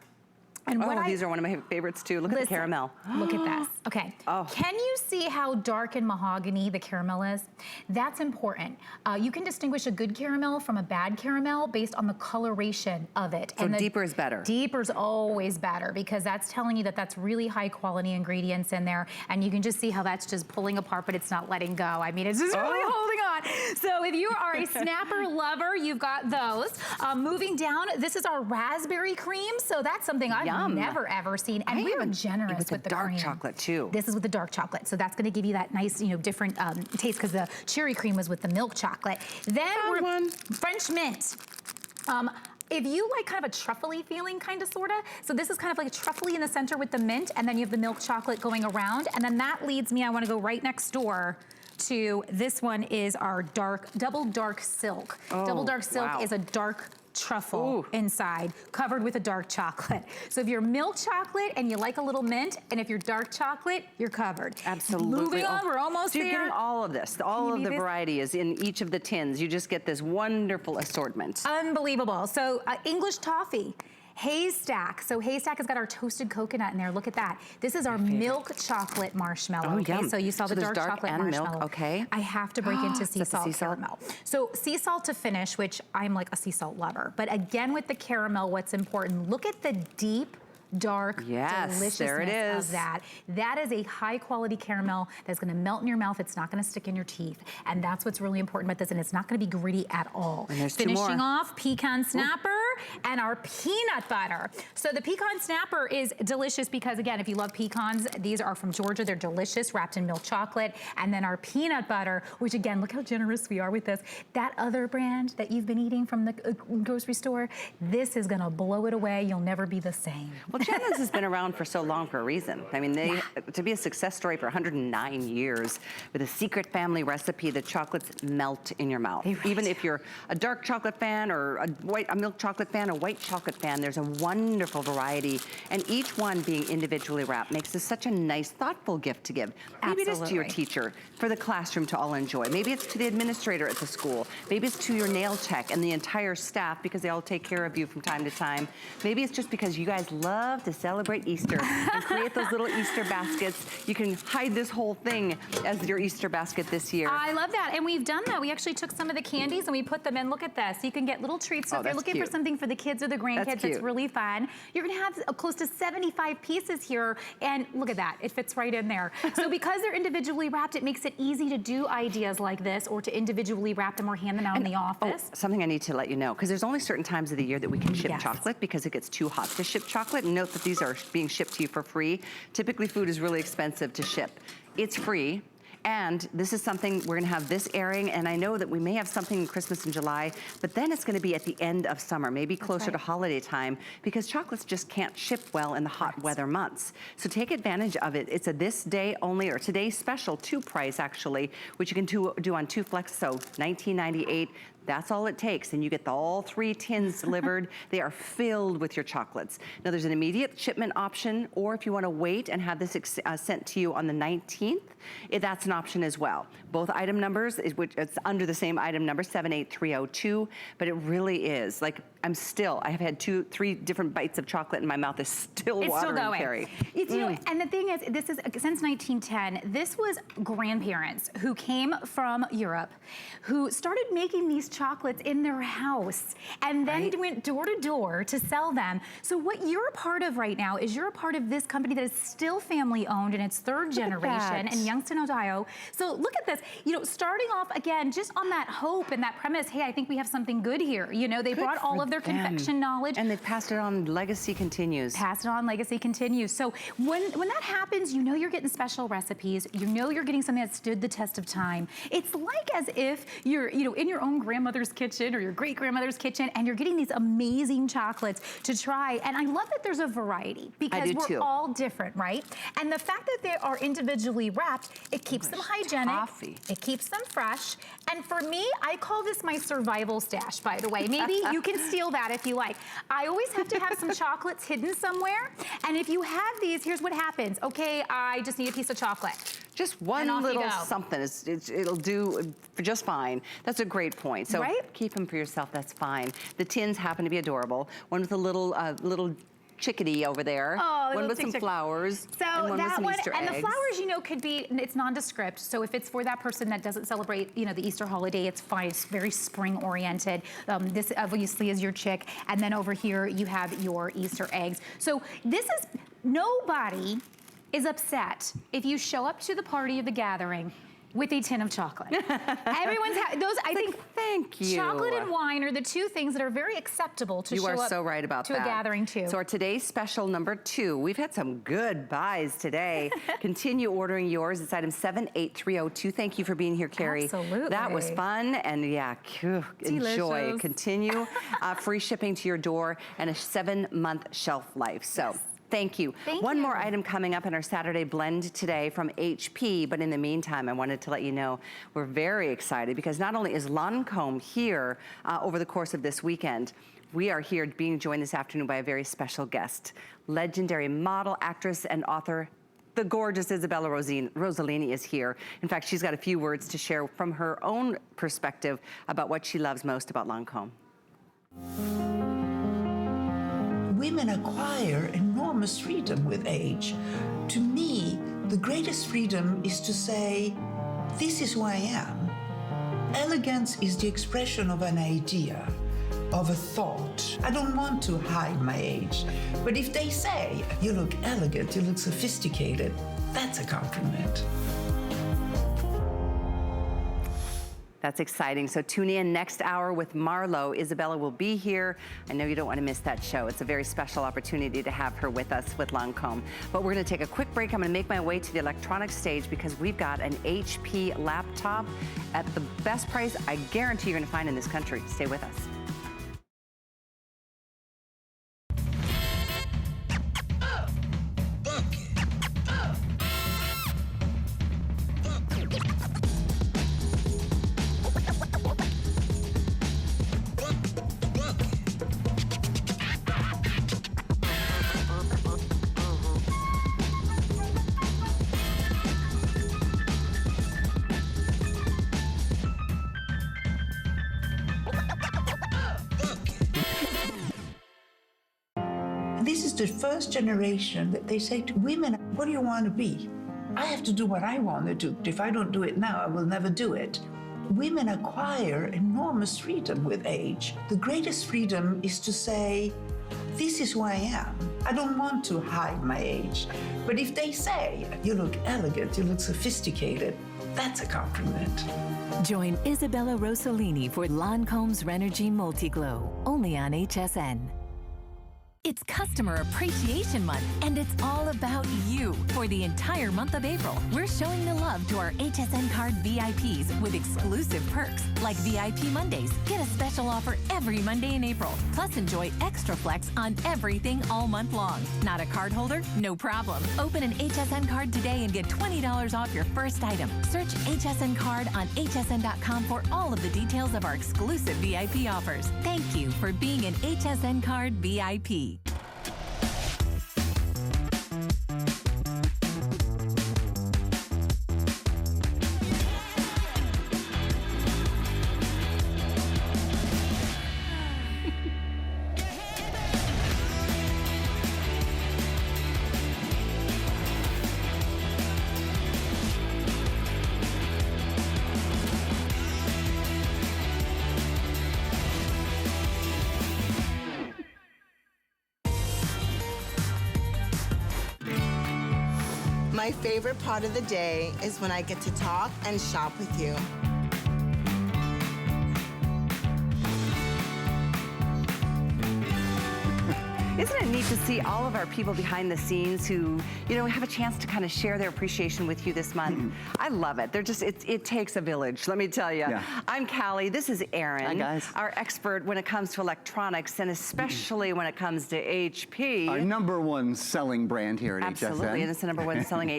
And these are one of my favorites too. Look at the caramel. Look at this. Okay. Can you see how dark and mahogany the caramel is? That's important. You can distinguish a good caramel from a bad caramel based on the coloration of it. So deeper is better. Deeper is always better, because that's telling you that that's really high quality ingredients in there. And you can just see how that's just pulling apart, but it's not letting go. I mean, it's just really holding not. So if you are a snapper lover, you've got those. Moving down, this is our raspberry cream. So that's something I've never ever seen. And we are generous with the dark cream. chocolate too. This is with the dark chocolate. So that's gonna give you that nice, different taste because the cherry cream was with the milk chocolate. Then we're French mint. If you like kind of a truffle-y feeling, kind of, sorta, so this is kind of like a truffle-y in the center with the mint, and then you have the milk chocolate going around, and then that leads me, I wanna go right next door to this one is our double dark silk. Double dark silk is a dark truffle inside, covered with a dark chocolate. So if you're milk chocolate and you like a little mint, and if you're dark chocolate, you're covered. Absolutely. Moving on, we're almost there. You're getting all of this. All of the variety is in each of the tins. You just get this wonderful assortment. Unbelievable. So English toffee. Haystack. So Haystack has got our toasted coconut in there. Look at that. This is our milk chocolate marshmallow. Oh, okay, yum. So you saw the dark chocolate and marshmallow. Milk. Okay. I have to break into sea salt sea salt? caramel. So sea salt to finish, which I'm like a sea salt lover. But again, with the caramel, what's important, look at the deep, dark deliciousness of that. That is a high quality caramel that's gonna melt in your mouth. It's not gonna stick in your teeth. And that's what's really important about this. And it's not gonna be gritty at all. And there's Finishing off, pecan snapper and our peanut butter. So the pecan snapper is delicious because, again, if you love pecans, these are from Georgia. They're delicious, wrapped in milk chocolate. And then our peanut butter, which again, look how generous we are with this. That other brand that you've been eating from the grocery store, this is gonna blow it away. You'll never be the same. Well, Jenna's has been around for so long for a reason. I mean, to be a success story for 109 years with a secret family recipe, the chocolates melt in your mouth. Even if you're a dark chocolate fan or a milk chocolate fan, a white chocolate fan, there's a wonderful variety. And each one being individually wrapped makes this such a nice, thoughtful gift to give. Maybe it is to your teacher, for the classroom to all enjoy. Maybe it's to the administrator at the school. Maybe it's to your nail tech and the entire staff because they all take care of you from time to time. Maybe it's just because you guys love to celebrate Easter and create those little Easter baskets. You can hide this whole thing as your Easter basket this year. I love that, and we've done that. We actually took some of the candies and we put them in. Look at this. You can get little treats. So if you're looking for something for the kids or the grandkids, it's really fun. You're gonna have close to 75 pieces here, and look at that. It fits right in there. So because they're individually wrapped, it makes it easy to do ideas like this or to individually wrap them or hand them out in the office. Something I need to let you know, because there's only certain times of the year that we can ship chocolate because it gets too hot to ship chocolate. And note that these are being shipped to you for free. Typically food is really expensive to ship. It's free. And this is something, we're gonna have this airing, and I know that we may have something in Christmas in July, but then it's gonna be at the end of summer, maybe closer to holiday time, because chocolates just can't ship well in the hot weather months. So take advantage of it. It's a this day only, or today's special 2 price actually, which you can do on 2 flex, so $19.98. That's all it takes, and you get all 3 tins delivered. They are filled with your chocolates. Now there's an immediate shipment option, or if you wanna wait and have this sent to you on the 19th, that's an option as well. Both item numbers, it's under the same item number, 78302, but it really is, like, I have had 3 different bites of chocolate in my mouth. It's still water and Carrie. And the thing is, this is, since 1910, this was grandparents who came from Europe, who started making these chocolates in their house, and then went door to door to sell them. So what you're a part of right now is you're a part of this company that is still family owned in its 3rd generation in Youngstown, Ohio. So look at this, starting off again, just on that hope and that premise, hey, I think we have something good here. They brought all of their confection knowledge. And they've passed it on, legacy continues. Pass it on, legacy continues. So when that happens, you're getting special recipes, you're getting something that stood the test of time. It's like as if you're, in your own grandmother's kitchen or your great grandmother's kitchen, and you're getting these amazing chocolates to try. And I love that there's a variety because we're all different, right? And the fact that they are individually wrapped, it keeps them hygienic, it keeps them fresh. And for me, I call this my survival stash, by the way. Maybe you can steal that if you like. I always have to have some chocolates hidden somewhere. And if you have these, here's what happens. Okay, I just need a piece of chocolate. Just one little something, it'll do just fine. That's a great point. So keep them for yourself, that's fine. The tins happen to be adorable. One with a little chickadee over there. One with some flowers. So and one with some Easter and eggs. the flowers, could be, it's nondescript. So if it's for that person that doesn't celebrate, the Easter holiday, it's fine. It's very spring oriented. This obviously is your chick. And then over here, you have your Easter eggs. So this is, nobody is upset if you show up to the party or the gathering with a tin of chocolate. Everyone's those. I think. Thank you. Chocolate and wine are the two things that are very acceptable to show up. You are so right about to that. a gathering too. So our today's special number 2. We've had some good buys today. Continue ordering yours. It's item 78302. Thank you for being here, Carrie. Absolutely. That was fun, and yeah, enjoy. Delicious. Continue. Free shipping to your door and a 7-month shelf life. So. Yes. Thank you. One more item coming up in our Saturday blend today from HP, but in the meantime, I wanted to let you know we're very excited because not only is Lancome here over the course of this weekend, we are here being joined this afternoon by a very special guest, legendary model, actress, and author. The gorgeous Isabella Rossellini is here. In fact, she's got a few words to share from her own perspective about what she loves most about Lancome. Women acquire enormous freedom with age. To me, the greatest freedom is to say, this is who I am. Elegance is the expression of an idea, of a thought. I don't want to hide my age. But if they say, you look elegant, you look sophisticated, that's a compliment. That's exciting. So tune in next hour with Marlo. Isabella will be here. I know you don't want to miss that show. It's a very special opportunity to have her with us with Lancome. But we're going to take a quick break. I'm going to make my way to the electronics stage because we've got an HP laptop at the best price I guarantee you're going to find in this country. Stay with us. This is the first generation that they say to women, what do you want to be? I have to do what I want to do. If I don't do it now, I will never do it. Women acquire enormous freedom with age. The greatest freedom is to say, this is who I am. I don't want to hide my age. But if they say, you look elegant, you look sophisticated, that's a compliment. Join Isabella Rossellini for Lancome's Renergy Multiglow, only on HSN. It's Customer Appreciation Month, and it's all about you. For the entire month of April, we're showing the love to our HSN card VIPs with exclusive perks, like VIP Mondays. Get a special offer every Monday in April. Plus, enjoy extra flex on everything all month long. Not a card holder? No problem. Open an HSN card today and get $20 off your first item. Search HSN card on hsn.com for all of the details of our exclusive VIP offers. Thank you for being an HSN card VIP. My favorite part of the day is when I get to talk and shop with you. Isn't it neat to see all of our people behind the scenes who, you know, have a chance to kind of share their appreciation with you this month? I love it. They're just, it takes a village, let me tell you. Yeah. I'm Callie, this is Erin. Hi, guys. Our expert when it comes to electronics and especially when it comes to HP. Our #1 selling brand here at HSN. Absolutely, and it's the #1 selling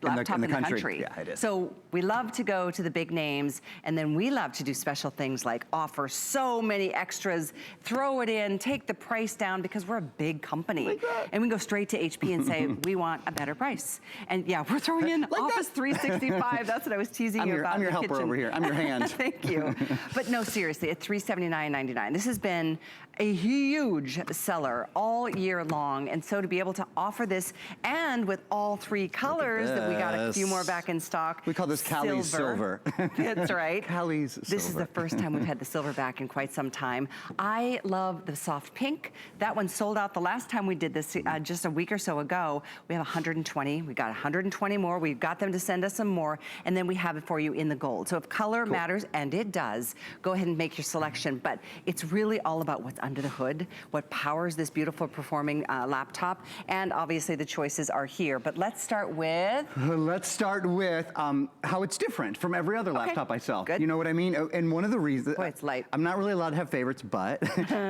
laptop in the country. Yeah, it is. So we love to go to the big names, and then we love to do special things like offer so many extras, throw it in, take the price down, because we're a big company. And we go straight to HP and say, we want a better price. And yeah, we're throwing in Office 365. That's what I was teasing you about. I'm your in the helper kitchen. over here. I'm your hand. Thank you. But no, seriously, at $379.99. This has been a huge seller all year long. And so to be able to offer this, and with all 3 colors that we got a few more back in stock. We call this Callie's Silver. That's right. Callie's Silver. This is the first time we've had the silver back in quite some time. I love the soft pink. That one's one sold out the last time we did this, just a week or so ago. We have 120. We got 120 more. We've got them to send us some more, and then we have it for you in the gold. So if color matters, and it does, go ahead and make your selection. But it's really all about what's under the hood, what powers this beautiful performing laptop, and obviously the choices are here. But let's start with... Let's start with how it's different from every other laptop I sell. Good. You know what I mean? And one of the reasons... Boy, it's light. I'm not really allowed to have favorites, but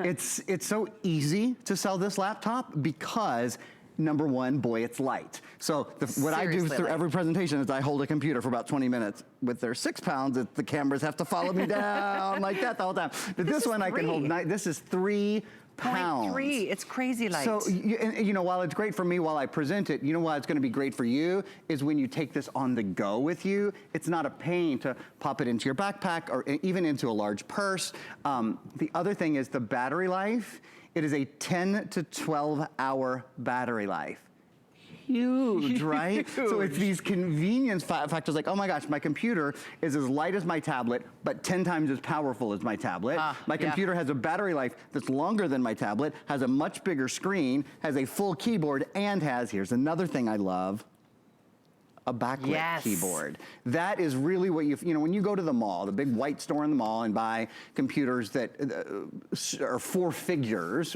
it's so easy to sell this laptop because number one, boy, it's light. So what I do through every presentation is I hold a computer for about 20 minutes. With their 6 pounds, the cameras have to follow me down like that the whole time. But this one I can hold, this is 3 pounds. 0.3, it's crazy light. So, you know, while it's great for me while I present it, you know why it's gonna be great for you is when you take this on the go with you, it's not a pain to pop it into your backpack or even into a large purse. The other thing is the battery life. It is a 10 to 12 hour battery life. Huge, right? So it's these convenience factors like, oh my gosh, my computer is as light as my tablet, but 10 times as powerful as my tablet. My computer has a battery life that's longer than my tablet, has a much bigger screen, has a full keyboard, and has, here's another thing I love, a backlit keyboard. That is really what you know, when you go to the mall, the big white store in the mall and buy computers that are 4 figures,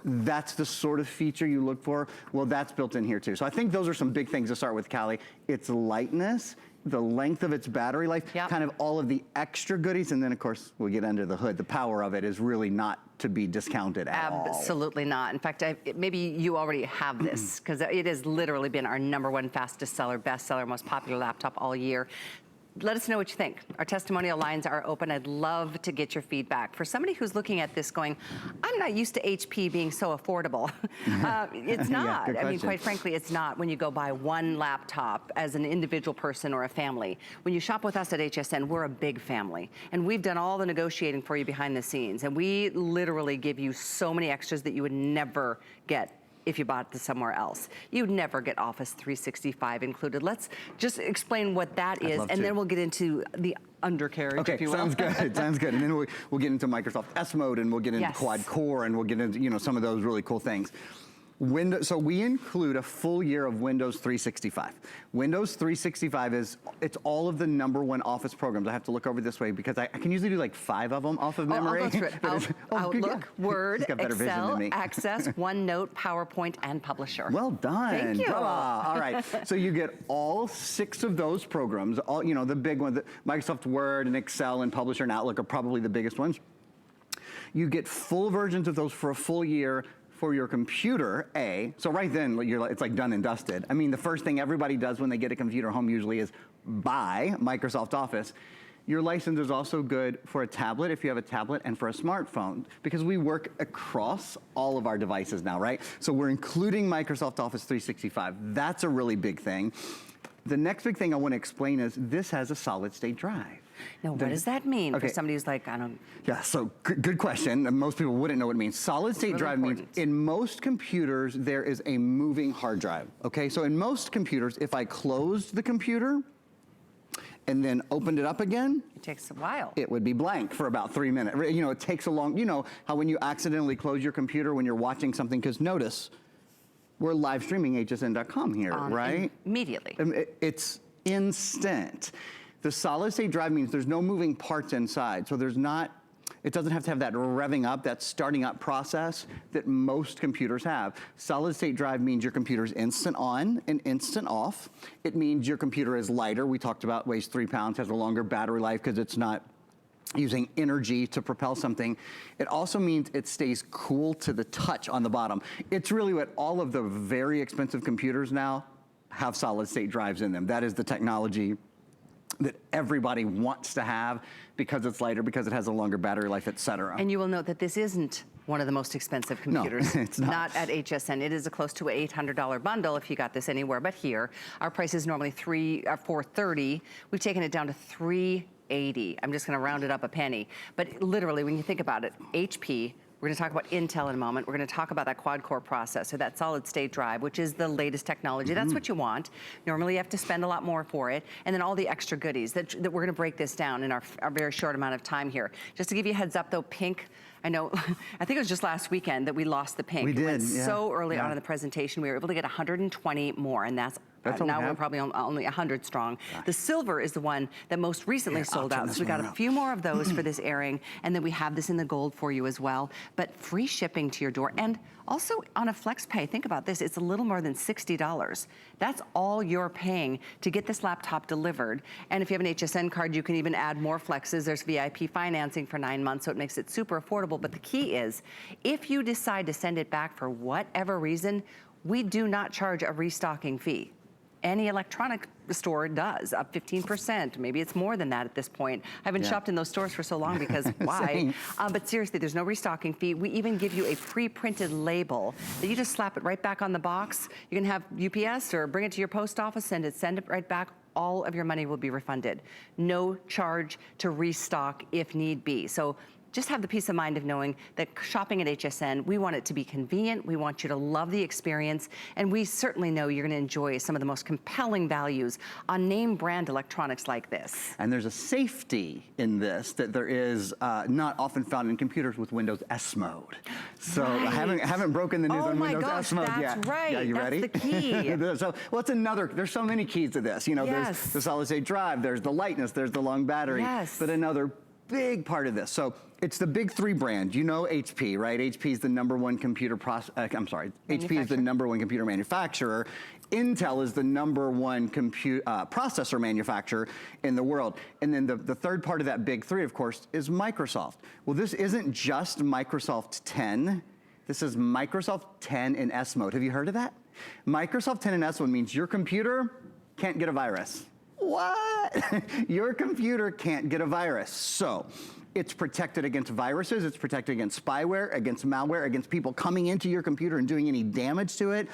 that's the sort of feature you look for. Well, that's built in here too. So I think those are some big things to start with, Callie. Its lightness, the length of its battery life, kind of all of the extra goodies, and then of course we'll get under the hood. The power of it is really not to be discounted at all. Absolutely not. In fact, maybe you already have this because it has literally been our #1 fastest seller, best seller, most popular laptop all year. Let us know what you think. Our testimonial lines are open. I'd love to get your feedback. For somebody who's looking at this going, I'm not used to HP being so affordable. It's not. I mean, quite frankly, it's not when you go buy one laptop as an individual person or a family. When you shop with us at HSN, we're a big family. And we've done all the negotiating for you behind the scenes. And we literally give you so many extras that you would never get if you bought this somewhere else. You'd never get Office 365 included. Let's just explain what that is, and then we'll get into the undercarriage, if you will. Sounds good, sounds good. And then we'll get into Microsoft S Mode, and we'll get into Quad Core, and we'll get into, you know, some of those really cool things. So we include a full year of Windows 365. Windows 365 it's all of the #1 Office programs. I have to look over this way because I can usually do like 5 of them off of memory. I'll go through it. Outlook, Word, Excel, Access, OneNote, PowerPoint, and Publisher. Well done. Thank you. All right. So you get all 6 of those programs. All, you know, the big ones, Microsoft Word and Excel and Publisher and Outlook are probably the biggest ones. You get full versions of those for a full year for your computer, so right then it's like done and dusted. I mean, the first thing everybody does when they get a computer home usually is buy Microsoft Office. Your license is also good for a tablet if you have a tablet and for a smartphone because we work across all of our devices now, right? So we're including Microsoft Office 365. That's a really big thing. The next big thing I want to explain is this has a solid state drive. Now, what does that mean for somebody who's like, I don't... Yeah, so good question. Most people wouldn't know what it means. Solid state drive means in most computers, there is a moving hard drive, okay? So in most computers, if I closed the computer and then opened it up again... It takes a while. It would be blank for about 3 minutes. You know, it takes a long... You know how when you accidentally close your computer when you're watching something, because notice, we're live streaming hsn.com here, right? Immediately. It's instant. The solid state drive means there's no moving parts inside. So there's not, it doesn't have to have that revving up, that starting up process that most computers have. Solid state drive means your computer's instant on and instant off. It means your computer is lighter. We talked about weighs 3 pounds, has a longer battery life because it's not using energy to propel something. It also means it stays cool to the touch on the bottom. It's really what all of the very expensive computers now have solid state drives in them. That is the technology that everybody wants to have because it's lighter, because it has a longer battery life, et cetera. And you will note that this isn't one of the most expensive computers. No, it's not. Not at HSN. It is a close to an $800 bundle if you got this anywhere but here. Our price is normally $430. We've taken it down to $380. I'm just gonna round it up a penny. But literally, when you think about it, HP, we're gonna talk about Intel in a moment. We're gonna talk about that quad-core processor, that solid-state drive, which is the latest technology. That's what you want. Normally, you have to spend a lot more for it. And then all the extra goodies that we're gonna break this down in our very short amount of time here. Just to give you a heads up, though, pink I know, I think it was just last weekend that we lost the pink. We did, It went yeah. so early on in the presentation, we were able to get 120 more, and that's now we're probably only 100 strong. The silver is the one that most recently sold out, so we got a few more of those for this airing, and then we have this in the gold for you as well. But free shipping to your door, and also on a flex pay, think about this, it's a little more than $60. That's all you're paying to get this laptop delivered. And if you have an HSN card, you can even add more flexes. There's VIP financing for 9 months, so it makes it super affordable. But the key is, if you decide to send it back for whatever reason, we do not charge a restocking fee. Any electronic store does, up 15%. Maybe it's more than that at this point. I haven't shopped in those stores for so long because why? But seriously, there's no restocking fee. We even give you a pre-printed label that you just slap it right back on the box. You can have UPS or bring it to your post office, send it right back. All of your money will be refunded. No charge to restock if need be. So just have the peace of mind of knowing that shopping at HSN, we want it to be convenient, we want you to love the experience, and we certainly know you're gonna enjoy some of the most compelling values on name brand electronics like this. And there's a safety in this that there is not often found in computers with Windows S mode. So I haven't broken the news on Windows S mode yet. That's right. Yeah, you ready? That's the key. So, well, it's another, there's so many keys to this. You know, there's the solid state drive, there's the lightness, there's the long battery, but another big part of this. So it's the big three brand. You know HP, right? HP is the #1 computer HP is the #1 computer manufacturer. Intel is the #1 processor manufacturer in the world. And then the third part of that big three, of course, is Microsoft. Well, this isn't just Microsoft 10. This is Microsoft 10 in S mode. Have you heard of that? Microsoft 10 in S mode means your computer can't get a virus. What? Your computer can't get a virus. So it's protected against viruses, it's protected against spyware, against malware, against people coming into your computer and doing any damage to it.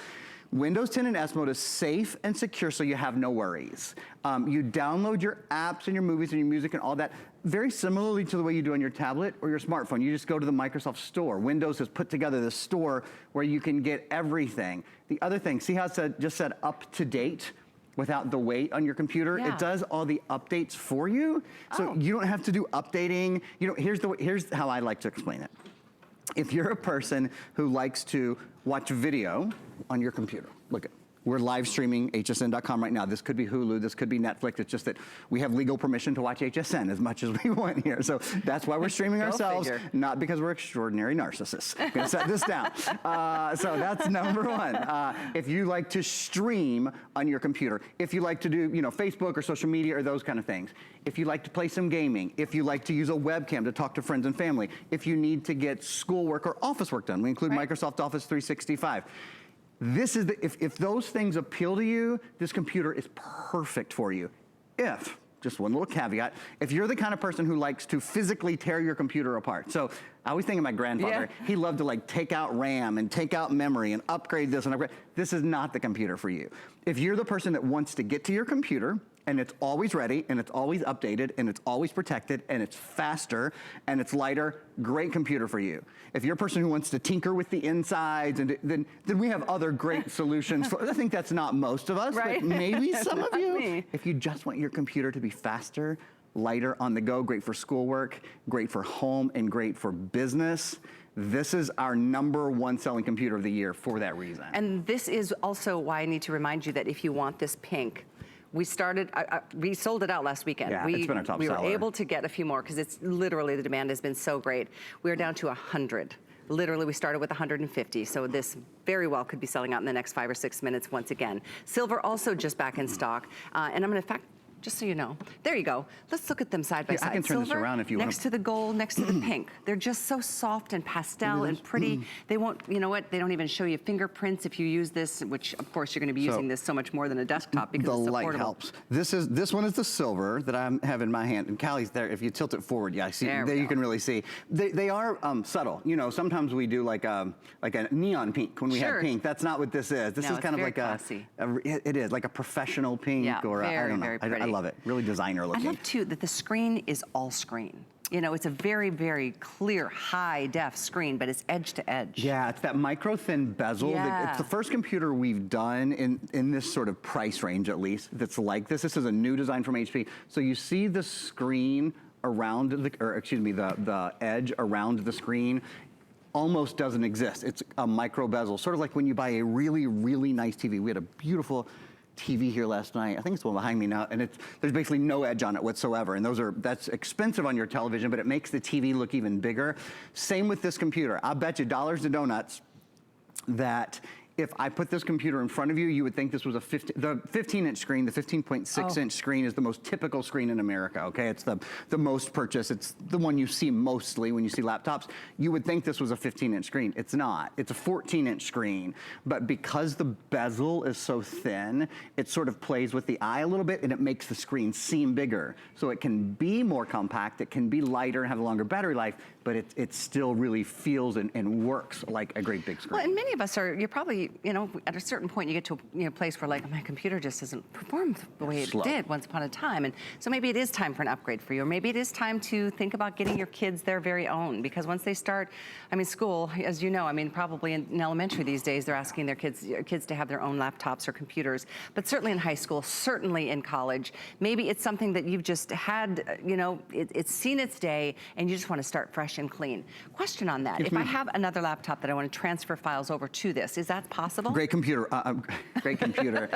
Windows 10 in S mode is safe and secure, so you have no worries. You download your apps and your movies and your music and all that very similarly to the way you do on your tablet or your smartphone. You just go to the Microsoft Store. Windows has put together this store where you can get everything. The other thing, see how it just said up to date? Without the weight on your computer, it does all the updates for you. So you don't have to do updating. You know, here's how I like to explain it. If you're a person who likes to watch video on your computer, look at, we're live streaming hsn.com right now. This could be Hulu, this could be Netflix. It's just that we have legal permission to watch HSN as much as we want here. So that's why we're streaming ourselves, not because we're extraordinary narcissists. I'm gonna set this down. So that's #1. If you like to stream on your computer, if you like to do, you know, Facebook or social media or those kind of things, if you like to play some gaming, if you like to use a webcam to talk to friends and family, if you need to get schoolwork or office work done, we include Microsoft Office 365. This is if those things appeal to you, this computer is perfect for you. If, just one little caveat, if you're the kind of person who likes to physically tear your computer apart. So I always think of my grandfather. He loved to like take out RAM and take out memory and upgrade this and upgrade. This is not the computer for you. If you're the person that wants to get to your computer and it's always ready and it's always updated and it's always protected and it's faster and it's lighter, great computer for you. If you're a person who wants to tinker with the insides, and then we have other great solutions. I think that's not most of us, but maybe some of you. If you just want your computer to be faster, lighter, on the go, great for schoolwork, great for home, and great for business, this is our #1 selling computer of the year for that reason. And this is also why I need to remind you that if you want this pink, we sold it out last weekend. Yeah, it's been our top seller. We were able to get a few more because it's literally, the demand has been so great. We're down to 100. Literally, we started with 150, so this very well could be selling out in the next 5 or 6 minutes once again. Silver also just back in stock, and I'm gonna, in fact, just so you know. There you go. Let's look at them side by side. I can turn this around if you want. Next to the gold, next to the pink. They're just so soft and pastel and pretty. They won't, you know what, they don't even show you fingerprints if you use this, which of course you're gonna be using this so much more than a desktop because it's so light portable. helps. This one is the silver that I have in my hand, and Callie's there. If you tilt it forward, I see, there you can really see. They are subtle. You know, sometimes we do like a neon pink when we have pink. That's not what this is. This is kind of like it is like a professional pink, or I don't know. I love it. Really designer looking. I love too that the screen is all screen. You know, it's a very, very clear, high def screen, but it's edge to edge. Yeah, it's that micro thin bezel. It's the first computer we've done in this sort of price range, at least, that's like this. This is a new design from HP. So you see the screen around the edge around the screen almost doesn't exist. It's a micro bezel, sort of like when you buy a really, really nice TV. We had a beautiful TV here last night. I think it's the one behind me now, and there's basically no edge on it whatsoever. And that's expensive on your television, but it makes the TV look even bigger. Same with this computer. I'll bet you dollars to donuts that if I put this computer in front of you, you would think this was the 15-inch screen. The 15.6-inch screen is the most typical screen in America, okay? It's the most purchased. It's the one you see mostly when you see laptops. You would think this was a 15-inch screen. It's not. It's a 14-inch screen. But because the bezel is so thin, it sort of plays with the eye a little bit, and it makes the screen seem bigger. So it can be more compact, it can be lighter and have a longer battery life, but it still really feels and works like a great big screen. Well, and many of us you're probably, you know, at a certain point you get to a place where like, my computer just doesn't perform the way it did once upon a time. And so maybe it is time for an upgrade for you, or maybe it is time to think about getting your kids their very own, because once they start, I mean, school, as you know, I mean, probably in elementary these days, they're asking their kids to have their own laptops or computers, but certainly in high school, certainly in college, maybe it's something that you've just had, you know, it's seen its day and you just want to start fresh and clean. Question on that. If I have another laptop that I want to transfer files over to this, is that possible? Great computer. Great computer.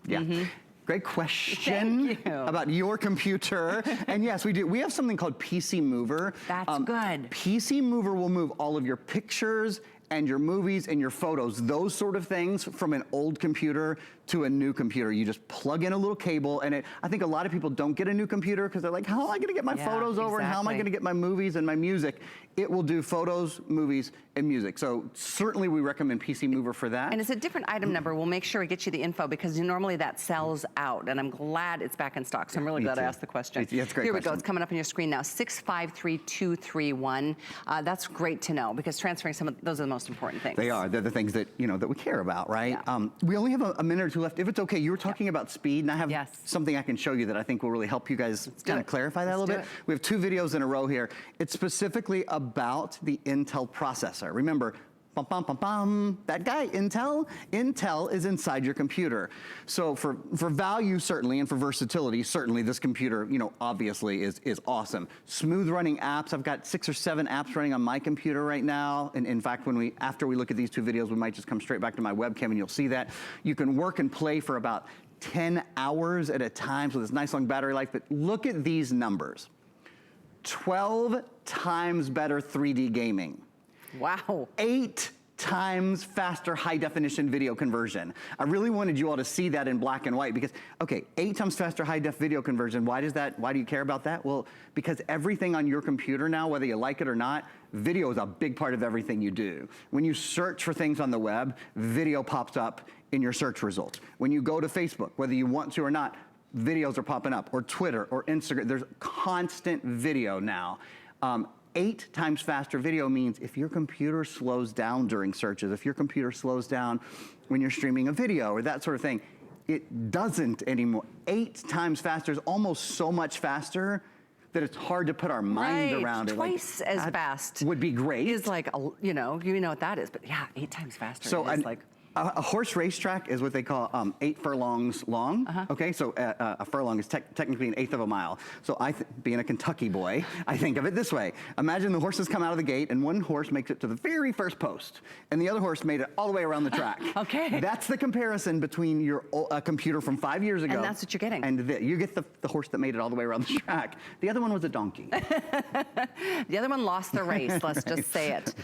Yeah. Great question about your computer. And yes, we do. We have something called PC Mover. That's good. PC Mover will move all of your pictures and your movies and your photos, those sort of things, from an old computer to a new computer. You just plug in a little cable, and I think a lot of people don't get a new computer because they're like, how am I gonna get my photos over, and how am I gonna get my movies and my music? It will do photos, movies, and music. So certainly we recommend PC Mover for that. And it's a different item number. We'll make sure we get you the info, because normally that sells out, and I'm glad it's back in stock. So I'm really glad I asked the question. Yeah, it's a great Here we question. go. It's coming up on your screen now. 653231. That's great to know, because transferring some of those are the most important things. They are. They're the things that, you know, that we care about, right? Yeah. We only have a minute or two left. If it's okay, you were talking about speed, and I have Yes. something I can show you that I think will really help you guys kind of clarify that a little bit. We have 2 videos in a row here. It's specifically about the Intel processor. Remember, bum, bum, bum, bum, that guy, Intel is inside your computer. So for value, certainly, and for versatility, certainly, this computer, you know, obviously is awesome. Smooth running apps. I've got 6 or 7 apps running on my computer right now. And in fact, after we look at these 2 videos, we might just come straight back to my webcam and you'll see that. You can work and play for about 10 hours at a time, so this nice long battery life. But look at these numbers. 12 times better 3D gaming. Wow. 8 times faster high definition video conversion. I really wanted you all to see that in black and white, because, okay, 8 times faster high def video conversion. Why do you care about that? Well, because everything on your computer now, whether you like it or not, video is a big part of everything you do. When you search for things on the web, video pops up in your search results. When you go to Facebook, whether you want to or not, videos are popping up, or Twitter or Instagram. There's constant video now. 8 times faster video means if your computer slows down during searches, if your computer slows down when you're streaming a video or that sort of thing, it doesn't anymore. 8 times faster is almost so much faster that it's hard to put our mind around it. Twice as fast would be great. Is like, you know what that is, but yeah, 8 times faster. So is like. A horse racetrack is what they call 8 furlongs long. Okay, so a furlong is technically 1/8 of a mile. So being a Kentucky boy, I think of it this way. Imagine the horses come out of the gate, and one horse makes it to the very first post, and the other horse made it all the way around the track. Okay. That's the comparison between your computer from 5 years ago. And that's what you're getting. And you get the horse that made it all the way around the track. The other one was a donkey. The other one lost the race, let's just say it.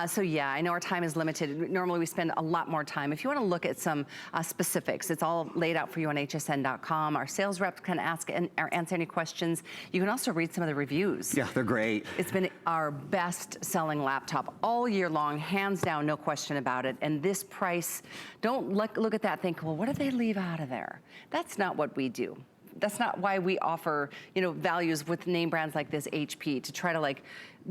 So yeah, I know our time is limited. Normally we spend a lot more time. If you want to look at some specifics, it's all laid out for you on hsn.com. Our sales reps can ask or answer any questions. You can also read some of the reviews. Yeah, they're great. It's been our best selling laptop all year long, hands down, no question about it. And this price, don't look at that and think, well, what did they leave out of there? That's not what we do. That's not why we offer, you know, values with name brands like this, HP, to try to like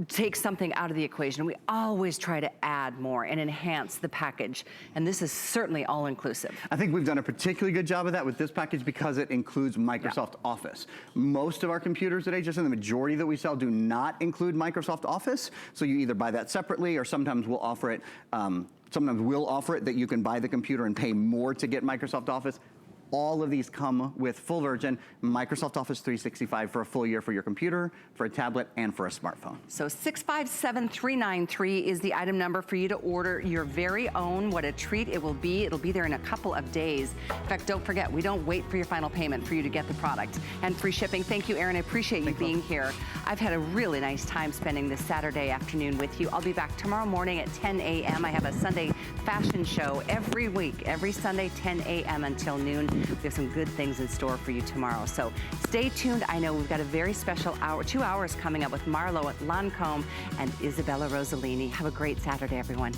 take something out of the equation. We always try to add more and enhance the package. And this is certainly all inclusive. I think we've done a particularly good job of that with this package because it includes Microsoft Office. Most of our computers at HSN, the majority that we sell, do not include Microsoft Office. So you either buy that separately, or sometimes we'll offer it that you can buy the computer and pay more to get Microsoft Office. All of these come with full version Microsoft Office 365 for a full year for your computer, for a tablet, and for a smartphone. So 657393 is the item number for you to order your very own. What a treat it will be. It'll be there in a couple of days. In fact, don't forget, we don't wait for your final payment for you to get the product. And free shipping. Thank you, Erin. I appreciate you being here. I've had a really nice time spending this Saturday afternoon with you. I'll be back tomorrow morning at 10 a.m. I have a Sunday fashion show every week, every Sunday, 10 a.m. until noon. We have some good things in store for you tomorrow. So stay tuned. I know we've got a very special hour, 2 hours coming up with Marlo at Lancome and Isabella Rossellini. Have a great Saturday, everyone.